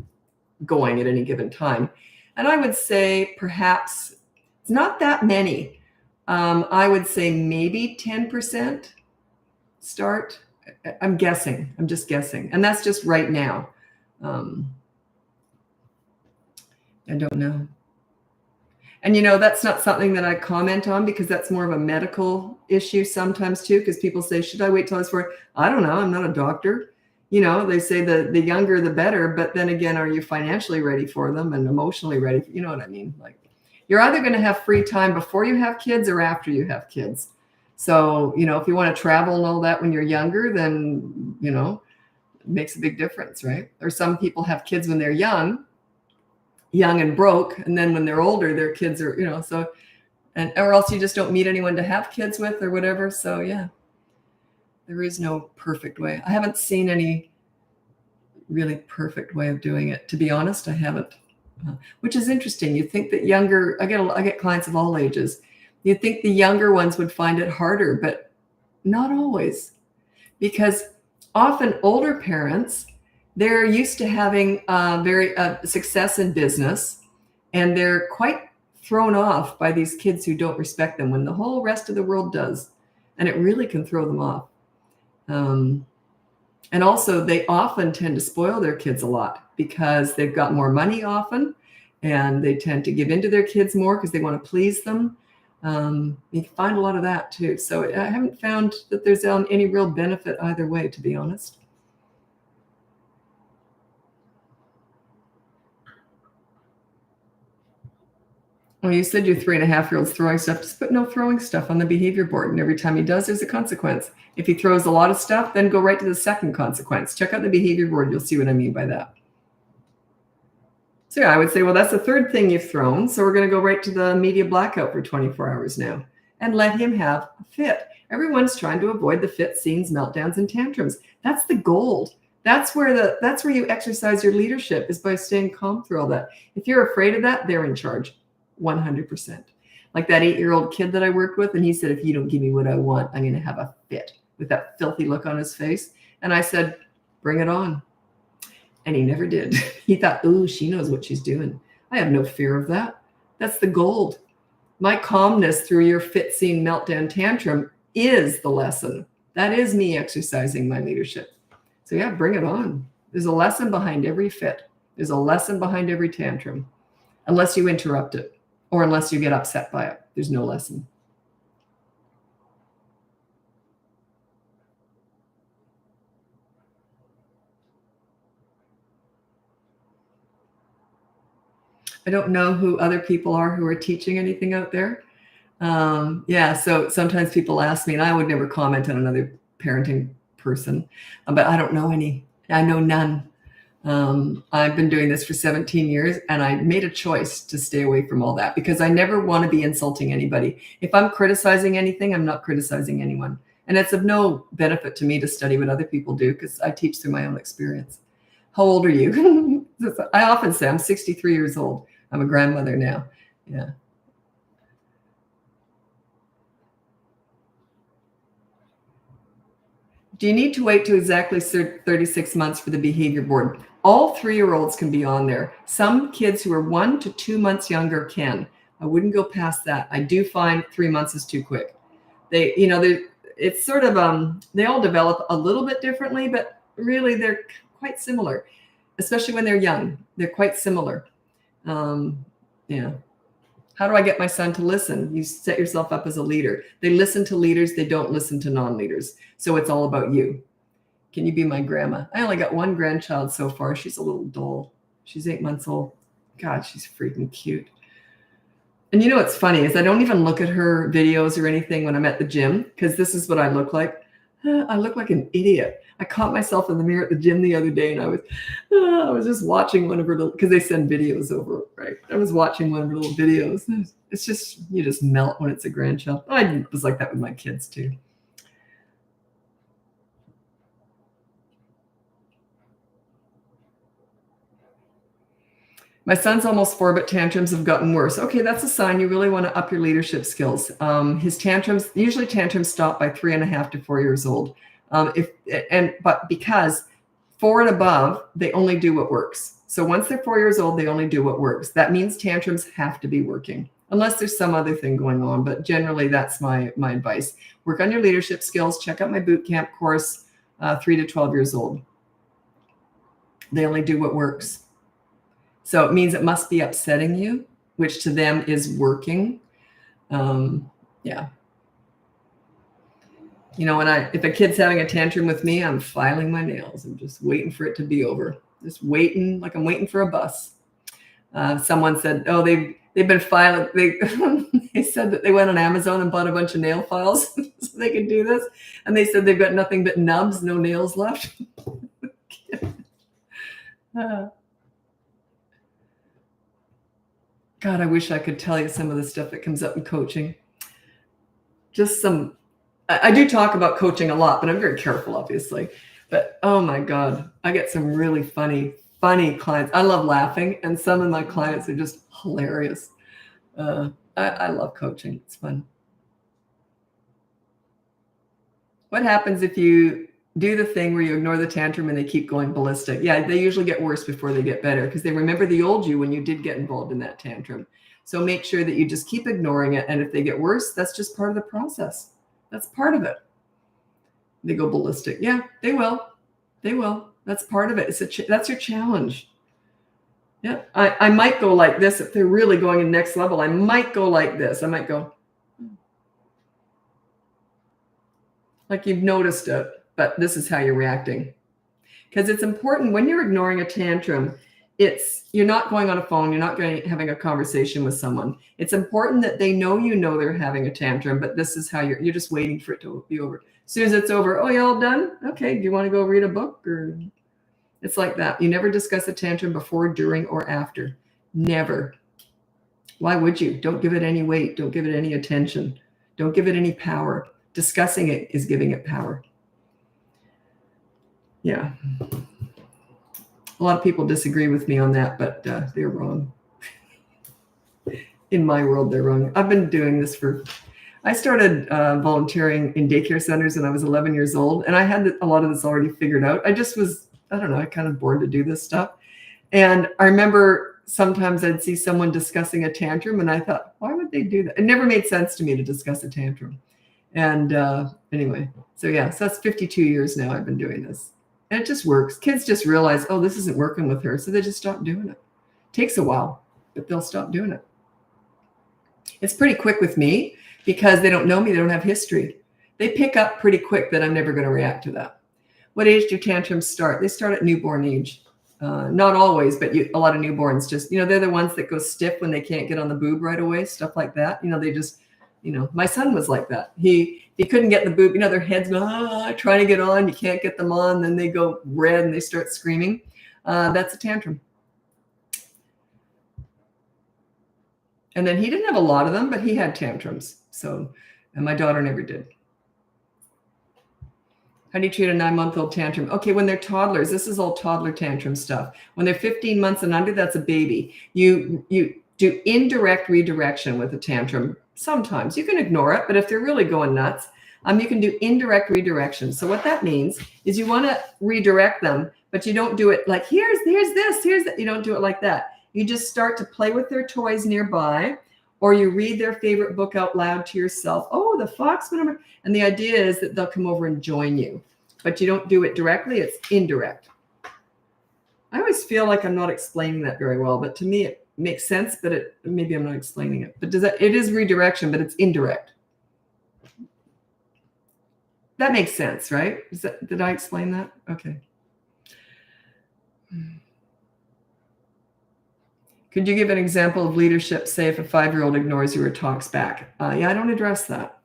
going at any given time. And I would say perhaps it's not that many. I would say maybe 10% start. I'm guessing. I'm just guessing. And that's just right now. I don't know. And, that's not something that I comment on because that's more of a medical issue sometimes too, because people say, should I wait till I was 40? I don't know. I'm not a doctor. They say the younger, the better. But then again, are you financially ready for them and emotionally ready? You know what I mean? Like, you're either going to have free time before you have kids or after you have kids. So, if you want to travel and all that when you're younger, then, it makes a big difference, right? Or some people have kids when they're young and broke. And then when they're older, their kids are, or else you just don't meet anyone to have kids with or whatever. So yeah, there is no perfect way. I haven't seen any really perfect way of doing it. To be honest, I haven't, which is interesting. You think that younger, I get clients of all ages. You'd think the younger ones would find it harder, but not always, because often older parents, they're used to having very success in business, and they're quite thrown off by these kids who don't respect them when the whole rest of the world does, and it really can throw them off. And also, they often tend to spoil their kids a lot because they've got more money often, and they tend to give in to their kids more because they want to please them. You can find a lot of that too. So I haven't found that there's any real benefit either way, to be honest. Well, you said your 3.5-year-old's throwing stuff. Just put no throwing stuff on the behavior board. And every time he does, there's a consequence. If he throws a lot of stuff, then go right to the second consequence. Check out the behavior board. You'll see what I mean by that. So yeah, I would say, well, that's the third thing you've thrown. So we're going to go right to the media blackout for 24 hours now and let him have a fit. Everyone's trying to avoid the fit scenes, meltdowns, and tantrums. That's the gold. That's where you exercise your leadership, is by staying calm through all that. If you're afraid of that, they're in charge. 100%. Like that 8-year-old kid that I worked with, and he said, if you don't give me what I want, I'm going to have a fit, with that filthy look on his face. And I said, bring it on. And he never did. He thought, ooh, she knows what she's doing. I have no fear of that. That's the gold. My calmness through your fit scene meltdown tantrum is the lesson. That is me exercising my leadership. So yeah, bring it on. There's a lesson behind every fit. There's a lesson behind every tantrum. Unless you interrupt it, or unless you get upset by it, there's no lesson. I don't know who other people are who are teaching anything out there. Yeah, so sometimes people ask me, and I would never comment on another parenting person, but I don't know any. I know none. I've been doing this for 17 years, and I made a choice to stay away from all that because I never want to be insulting anybody. If I'm criticizing anything, I'm not criticizing anyone. And it's of no benefit to me to study what other people do because I teach through my own experience. How old are you? I often say I'm 63 years old. I'm a grandmother now. Yeah. Do you need to wait to exactly 36 months for the behavior board? All 3-year-olds can be on there. Some kids who are 1 to 2 months younger can. I wouldn't go past that. I do find 3 months is too quick. It's sort of, they all develop a little bit differently, but really they're quite similar, especially when they're young. They're quite similar. Yeah. How do I get my son to listen? You set yourself up as a leader. They listen to leaders. They don't listen to non-leaders. So it's all about you. Can you be my grandma? I only got one grandchild so far. She's a little doll. She's 8 months old. God, she's freaking cute. And you know what's funny is I don't even look at her videos or anything when I'm at the gym because this is what I look like. I look like an idiot. I caught myself in the mirror at the gym the other day, and I was just watching one of her little, because they send videos over, right? I was watching one of her little videos. It's just, you just melt when it's a grandchild. I was like that with my kids too. My son's almost 4, but tantrums have gotten worse. Okay, that's a sign you really want to up your leadership skills. His tantrums, usually tantrums stop by 3.5 to 4 years old. But because 4 and above, they only do what works. So once they're 4 years old, they only do what works. That means tantrums have to be working, unless there's some other thing going on. But generally, that's my advice. Work on your leadership skills. Check out my boot camp course, 3 to 12 years old. They only do what works. So it means it must be upsetting you, which to them is working. Yeah. You know, if a kid's having a tantrum with me, I'm filing my nails. I'm just waiting for it to be over. Just waiting, like I'm waiting for a bus. Someone said, oh, they've been filing. They said that they went on Amazon and bought a bunch of nail files so they could do this. And they said they've got nothing but nubs, no nails left. God, I wish I could tell you some of the stuff that comes up in coaching. Just some, I do talk about coaching a lot, but I'm very careful, obviously. But oh my God, I get some really funny clients. I love laughing, and some of my clients are just hilarious. I love coaching. It's fun. What happens if you do the thing where you ignore the tantrum and they keep going ballistic? Yeah, they usually get worse before they get better, because they remember the old you when you did get involved in that tantrum. So make sure that you just keep ignoring it. And if they get worse, that's just part of the process. That's part of it. They go ballistic. Yeah, they will. They will. That's part of it. That's your challenge. Yeah, I might go like this. If they're really going to the next level, I might go like this. I might go like you've noticed it, but this is how you're reacting. Because it's important when you're ignoring a tantrum, you're not going on a phone, you're not having a conversation with someone. It's important that they know they're having a tantrum, but this is how you're just waiting for it to be over. As soon as it's over, oh, you all done? Okay, do you want to go read a book? Or it's like that. You never discuss a tantrum before, during, or after. Never. Why would you? Don't give it any weight. Don't give it any attention. Don't give it any power. Discussing it is giving it power. Yeah. A lot of people disagree with me on that, but they're wrong. In my world, they're wrong. I've been doing this I started volunteering in daycare centers when I was 11 years old, and I had a lot of this already figured out. I just was, I don't know, I kind of bored to do this stuff. And I remember sometimes I'd see someone discussing a tantrum, and I thought, why would they do that? It never made sense to me to discuss a tantrum. And anyway, so that's 52 years now I've been doing this. And it just works. Kids just realize, oh, this isn't working with her. So they just stop doing it. Takes a while, but they'll stop doing it. It's pretty quick with me because they don't know me. They don't have history. They pick up pretty quick that I'm never going to react to that. What age do tantrums start? They start at newborn age. Not always, but a lot of newborns just, they're the ones that go stiff when they can't get on the boob right away, stuff like that. They just, my son was like that. He couldn't get the boob, their heads trying to get on. You can't get them on. Then they go red and they start screaming. That's a tantrum. And then he didn't have a lot of them, but he had tantrums. So, and my daughter never did. How do you treat a 9-month-old tantrum? Okay, when they're toddlers, this is all toddler tantrum stuff. When they're 15 months and under, that's a baby. You do indirect redirection with a tantrum. Sometimes you can ignore it, but if they're really going nuts, you can do indirect redirection. So what that means is you want to redirect them, but you don't do it like, here's this, here's that. You don't do it like that. You just start to play with their toys nearby, or you read their favorite book out loud to yourself. Oh, the fox went over. And the idea is that they'll come over and join you, but you don't do it directly. It's indirect. I always feel like I'm not explaining that very well, but to me it makes sense, but maybe I'm not explaining it. But it is redirection, but it's indirect. That makes sense, right? Did I explain that? Okay. Could you give an example of leadership, say if a 5-year-old ignores you or talks back? I don't address that.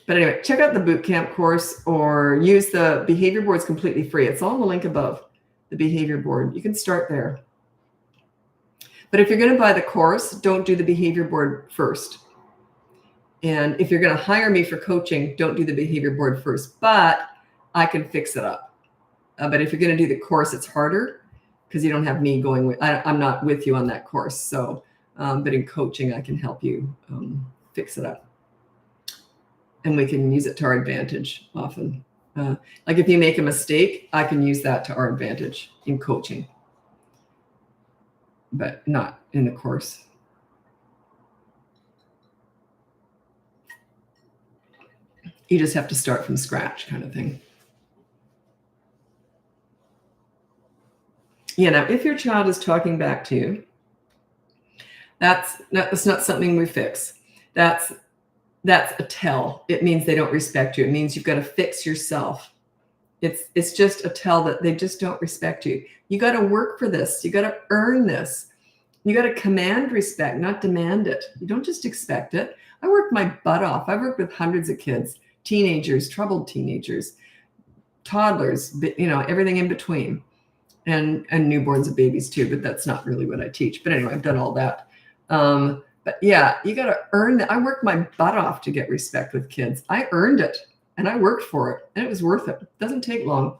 But anyway, check out the boot camp course or use the behavior board. It's completely free. It's all in the link above, the behavior board. You can start there. But if you're going to buy the course, don't do the behavior board first. And if you're going to hire me for coaching, don't do the behavior board first. But I can fix it up. But if you're going to do the course, it's harder because you don't have me going with, I'm not with you on that course. So, but in coaching, I can help you fix it up. And we can use it to our advantage often. Like if you make a mistake, I can use that to our advantage in coaching, but not in the course. You just have to start from scratch kind of thing. Yeah, now if your child is talking back to you, that's not something we fix. That's a tell. It means they don't respect you. It means you've got to fix yourself. It's just a tell that they just don't respect you. You got to work for this. You got to earn this. You got to command respect, not demand it. You don't just expect it. I worked my butt off. I've worked with hundreds of kids, teenagers, troubled teenagers, toddlers, everything in between, and newborns and babies too. But that's not really what I teach. But anyway, I've done all that. But yeah, you got to earn that. I worked my butt off to get respect with kids. I earned it and I worked for it and it was worth it. It doesn't take long.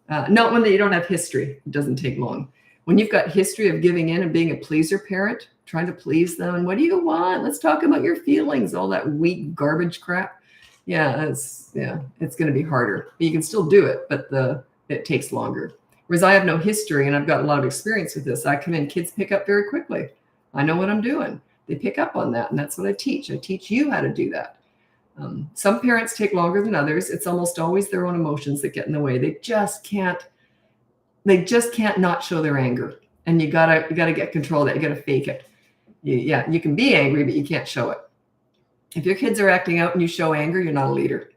Not when you don't have history. It doesn't take long. When you've got history of giving in and being a pleaser parent, trying to please them. And what do you want? Let's talk about your feelings. All that weak garbage crap. Yeah, it's going to be harder. You can still do it, but it takes longer. Whereas I have no history and I've got a lot of experience with this. I come in, kids pick up very quickly. I know what I'm doing. They pick up on that. And that's what I teach. I teach you how to do that. Some parents take longer than others. It's almost always their own emotions that get in the way. They just can't not show their anger. And you gotta get control of that. You gotta fake it. You can be angry, but you can't show it. If your kids are acting out and you show anger, you're not a leader.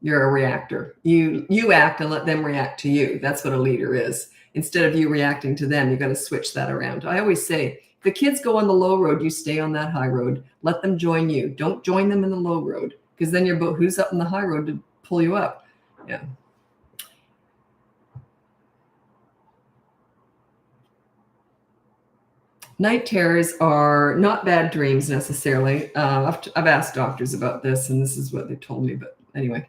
You're a reactor. You act and let them react to you. That's what a leader is. Instead of you reacting to them, you got to switch that around. I always say, if the kids go on the low road, you stay on that high road. Let them join you. Don't join them in the low road, because then you're both, who's up in the high road to pull you up? Yeah. Night terrors are not bad dreams necessarily. I've asked doctors about this, and this is what they told me. But anyway,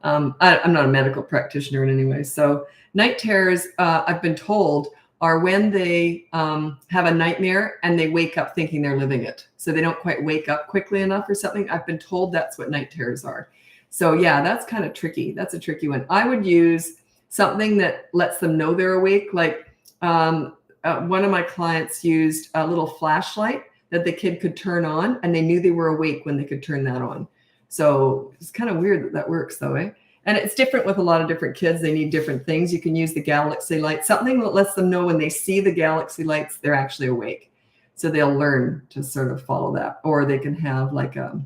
I'm not a medical practitioner in any way. So night terrors, I've been told, are when they have a nightmare and they wake up thinking they're living it. So they don't quite wake up quickly enough or something. I've been told that's what night terrors are. So yeah, that's kind of tricky. That's a tricky one. I would use something that lets them know they're awake. Like one of my clients used a little flashlight that the kid could turn on, and they knew they were awake when they could turn that on. So it's kind of weird that works though, eh? And it's different with a lot of different kids. They need different things. You can use the galaxy light, something that lets them know when they see the galaxy lights, they're actually awake. So they'll learn to sort of follow that. Or they can have like a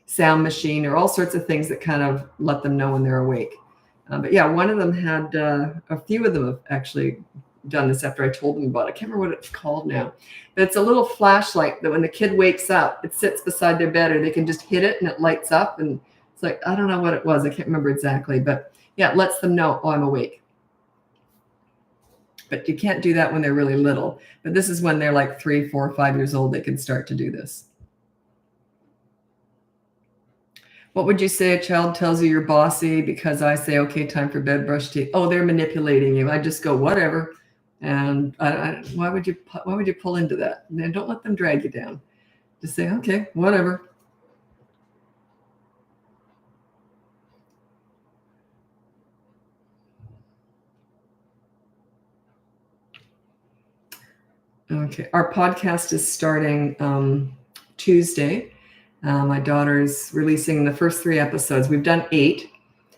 sound machine or all sorts of things that kind of let them know when they're awake. But yeah, one of them had, a few of them have actually done this after I told them about it. I can't remember what it's called now. But it's a little flashlight that when the kid wakes up, it sits beside their bed, or they can just hit it and it lights up. And it's like, I don't know what it was. I can't remember exactly. But yeah, it lets them know, oh, I'm awake. But you can't do that when they're really little. But this is when they're like 3, 4, 5 years old, they can start to do this. What would you say a child tells you you're bossy because I say, okay, time for bed, brush teeth? Oh, they're manipulating you. I just go, whatever. And why would you pull into that? And don't let them drag you down. Just say, okay, whatever. Okay, our podcast is starting Tuesday. My daughter's releasing the first 3 episodes. We've done 8.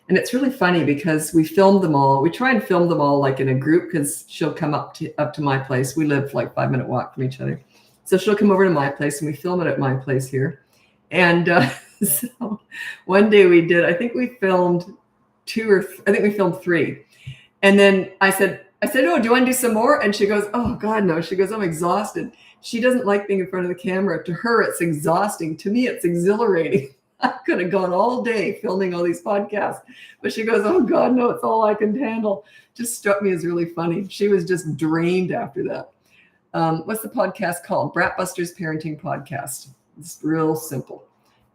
And it's really funny because we filmed them all. We try and film them all like in a group, because she'll come up to my place. We live like 5-minute walk from each other. So she'll come over to my place and we film it at my place here. And so one day we did, I think we filmed 3. And then I said, oh, do you want to do some more? And she goes, oh God, no. She goes, I'm exhausted. She doesn't like being in front of the camera. To her, it's exhausting. To me, it's exhilarating. I could have gone all day filming all these podcasts. But she goes, oh God, no, it's all I can handle. Just struck me as really funny. She was just drained after that. What's the podcast called? BratBusters Parenting Podcast. It's real simple.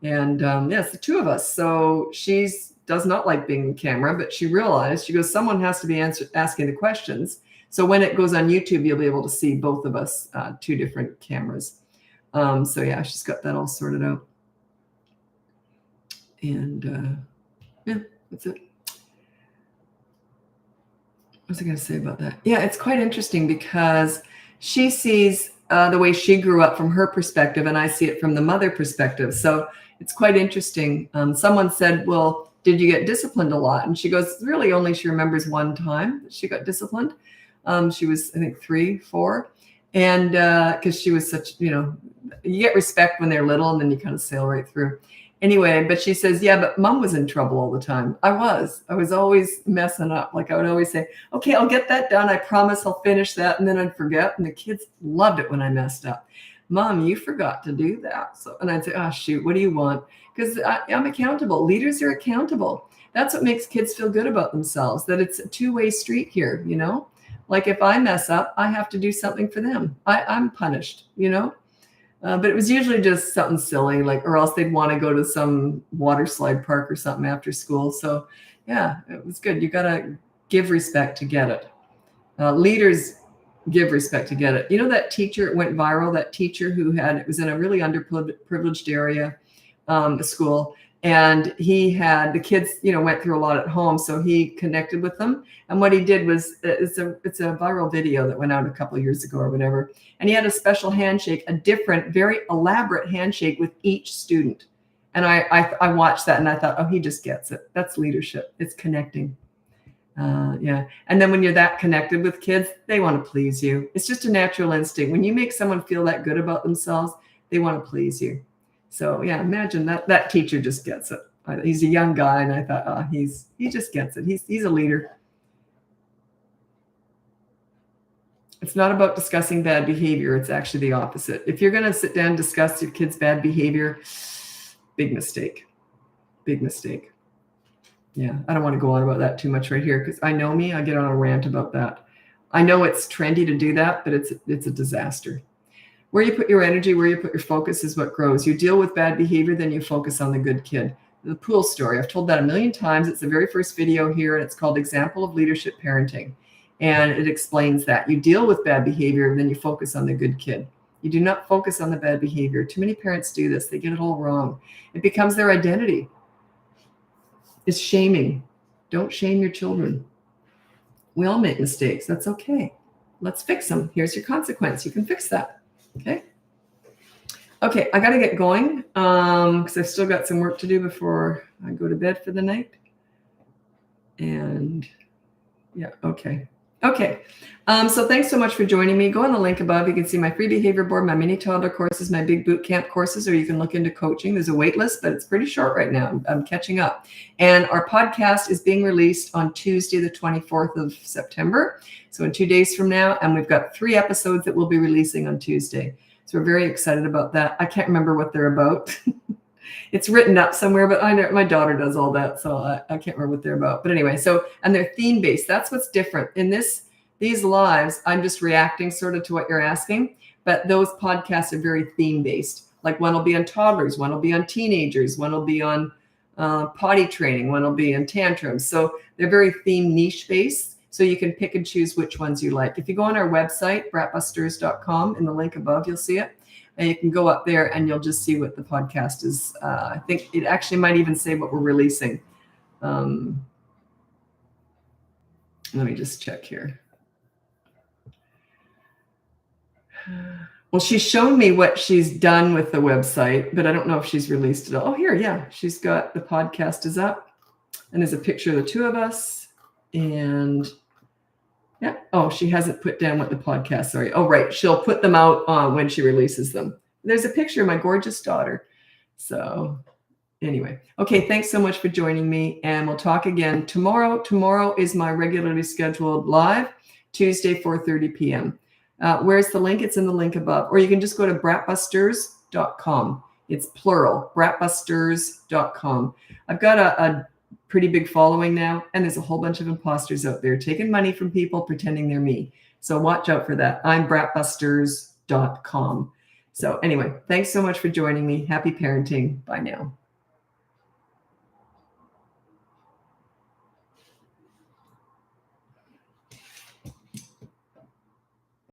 And it's the two of us. So she does not like being on camera, but she realized, she goes, someone has to be asking the questions. So when it goes on YouTube, you'll be able to see both of us, two different cameras. So yeah, she's got that all sorted out. And that's it. What was I going to say about that? Yeah, it's quite interesting because she sees the way she grew up from her perspective, and I see it from the mother perspective. So it's quite interesting. Someone said, well, did you get disciplined a lot? And she goes, really only she remembers one time that she got disciplined. She was, I think, 3, 4. And because she was such, you get respect when they're little and then you kind of sail right through. Anyway, but she says, yeah, but mom was in trouble all the time. I was always messing up. Like I would always say, okay, I'll get that done. I promise I'll finish that. And then I'd forget. And the kids loved it when I messed up. Mom, you forgot to do that. So, and I'd say, oh, shoot, what do you want? Because I'm accountable. Leaders are accountable. That's what makes kids feel good about themselves, that it's a two-way street here, Like if I mess up, I have to do something for them. I'm punished, But it was usually just something silly, or else they'd want to go to some water slide park or something after school. So yeah, it was good. You got to give respect to get it. Leaders give respect to get it. That teacher, it went viral, that teacher who it was in a really underprivileged area, school. And he had the kids, went through a lot at home. So he connected with them. And what he did was, it's a viral video that went out a couple of years ago or whatever. And he had a special handshake, a different, very elaborate handshake with each student. And I watched that and I thought, oh, he just gets it. That's leadership. It's connecting. Yeah. And then when you're that connected with kids, they want to please you. It's just a natural instinct. When you make someone feel that good about themselves, they want to please you. So yeah, imagine that teacher just gets it. He's a young guy, and I thought, oh, he just gets it. He's a leader. It's not about discussing bad behavior. It's actually the opposite. If you're going to sit down and discuss your kid's bad behavior, big mistake. Big mistake. Yeah, I don't want to go on about that too much right here because I know me. I get on a rant about that. I know it's trendy to do that, but it's a disaster. Where you put your energy, where you put your focus is what grows. You deal with bad behavior, then you focus on the good kid. The pool story, I've told that a million times. It's the very first video here, and it's called Example of Leadership Parenting. And it explains that. You deal with bad behavior, and then you focus on the good kid. You do not focus on the bad behavior. Too many parents do this. They get it all wrong. It becomes their identity. It's shaming. Don't shame your children. We all make mistakes. That's okay. Let's fix them. Here's your consequence. You can fix that. Okay, I got to get going because I've still got some work to do before I go to bed for the night. And yeah, okay. So thanks so much for joining me. Go on the link above. You can see my free behavior board, my mini toddler courses, my big boot camp courses, or you can look into coaching. There's a wait list, but it's pretty short right now. I'm catching up. And our podcast is being released on Tuesday, the 24th of September. So in 2 days from now, and we've got 3 episodes that we'll be releasing on Tuesday. So we're very excited about that. I can't remember what they're about. It's written up somewhere, but I know my daughter does all that. So I can't remember what they're about. But anyway, and they're theme-based. That's what's different. In these lives, I'm just reacting sort of to what you're asking. But those podcasts are very theme-based. Like one will be on toddlers, one will be on teenagers, one will be on potty training, one will be on tantrums. So they're very theme niche-based. So you can pick and choose which ones you like. If you go on our website, BratBusters.com, in the link above, you'll see it. And you can go up there and you'll just see what the podcast is. I think it actually might even say what we're releasing. Let me just check here. Well, she's shown me what she's done with the website, but I don't know if she's released it all. Oh, here, yeah. She's got the podcast is up. And there's a picture of the two of us. And yeah. Oh, she hasn't put down what the podcast, sorry. Oh, right. She'll put them out when she releases them. There's a picture of my gorgeous daughter. So anyway. Okay. Thanks so much for joining me. And we'll talk again tomorrow. Tomorrow is my regularly scheduled live, Tuesday, 4:30 p.m. Where's the link? It's in the link above. Or you can just go to BratBusters.com. It's plural, BratBusters.com. I've got a pretty big following now, and there's a whole bunch of imposters out there taking money from people pretending they're me. So watch out for that. I'm BratBusters.com. So anyway, thanks so much for joining me. Happy parenting. Bye now.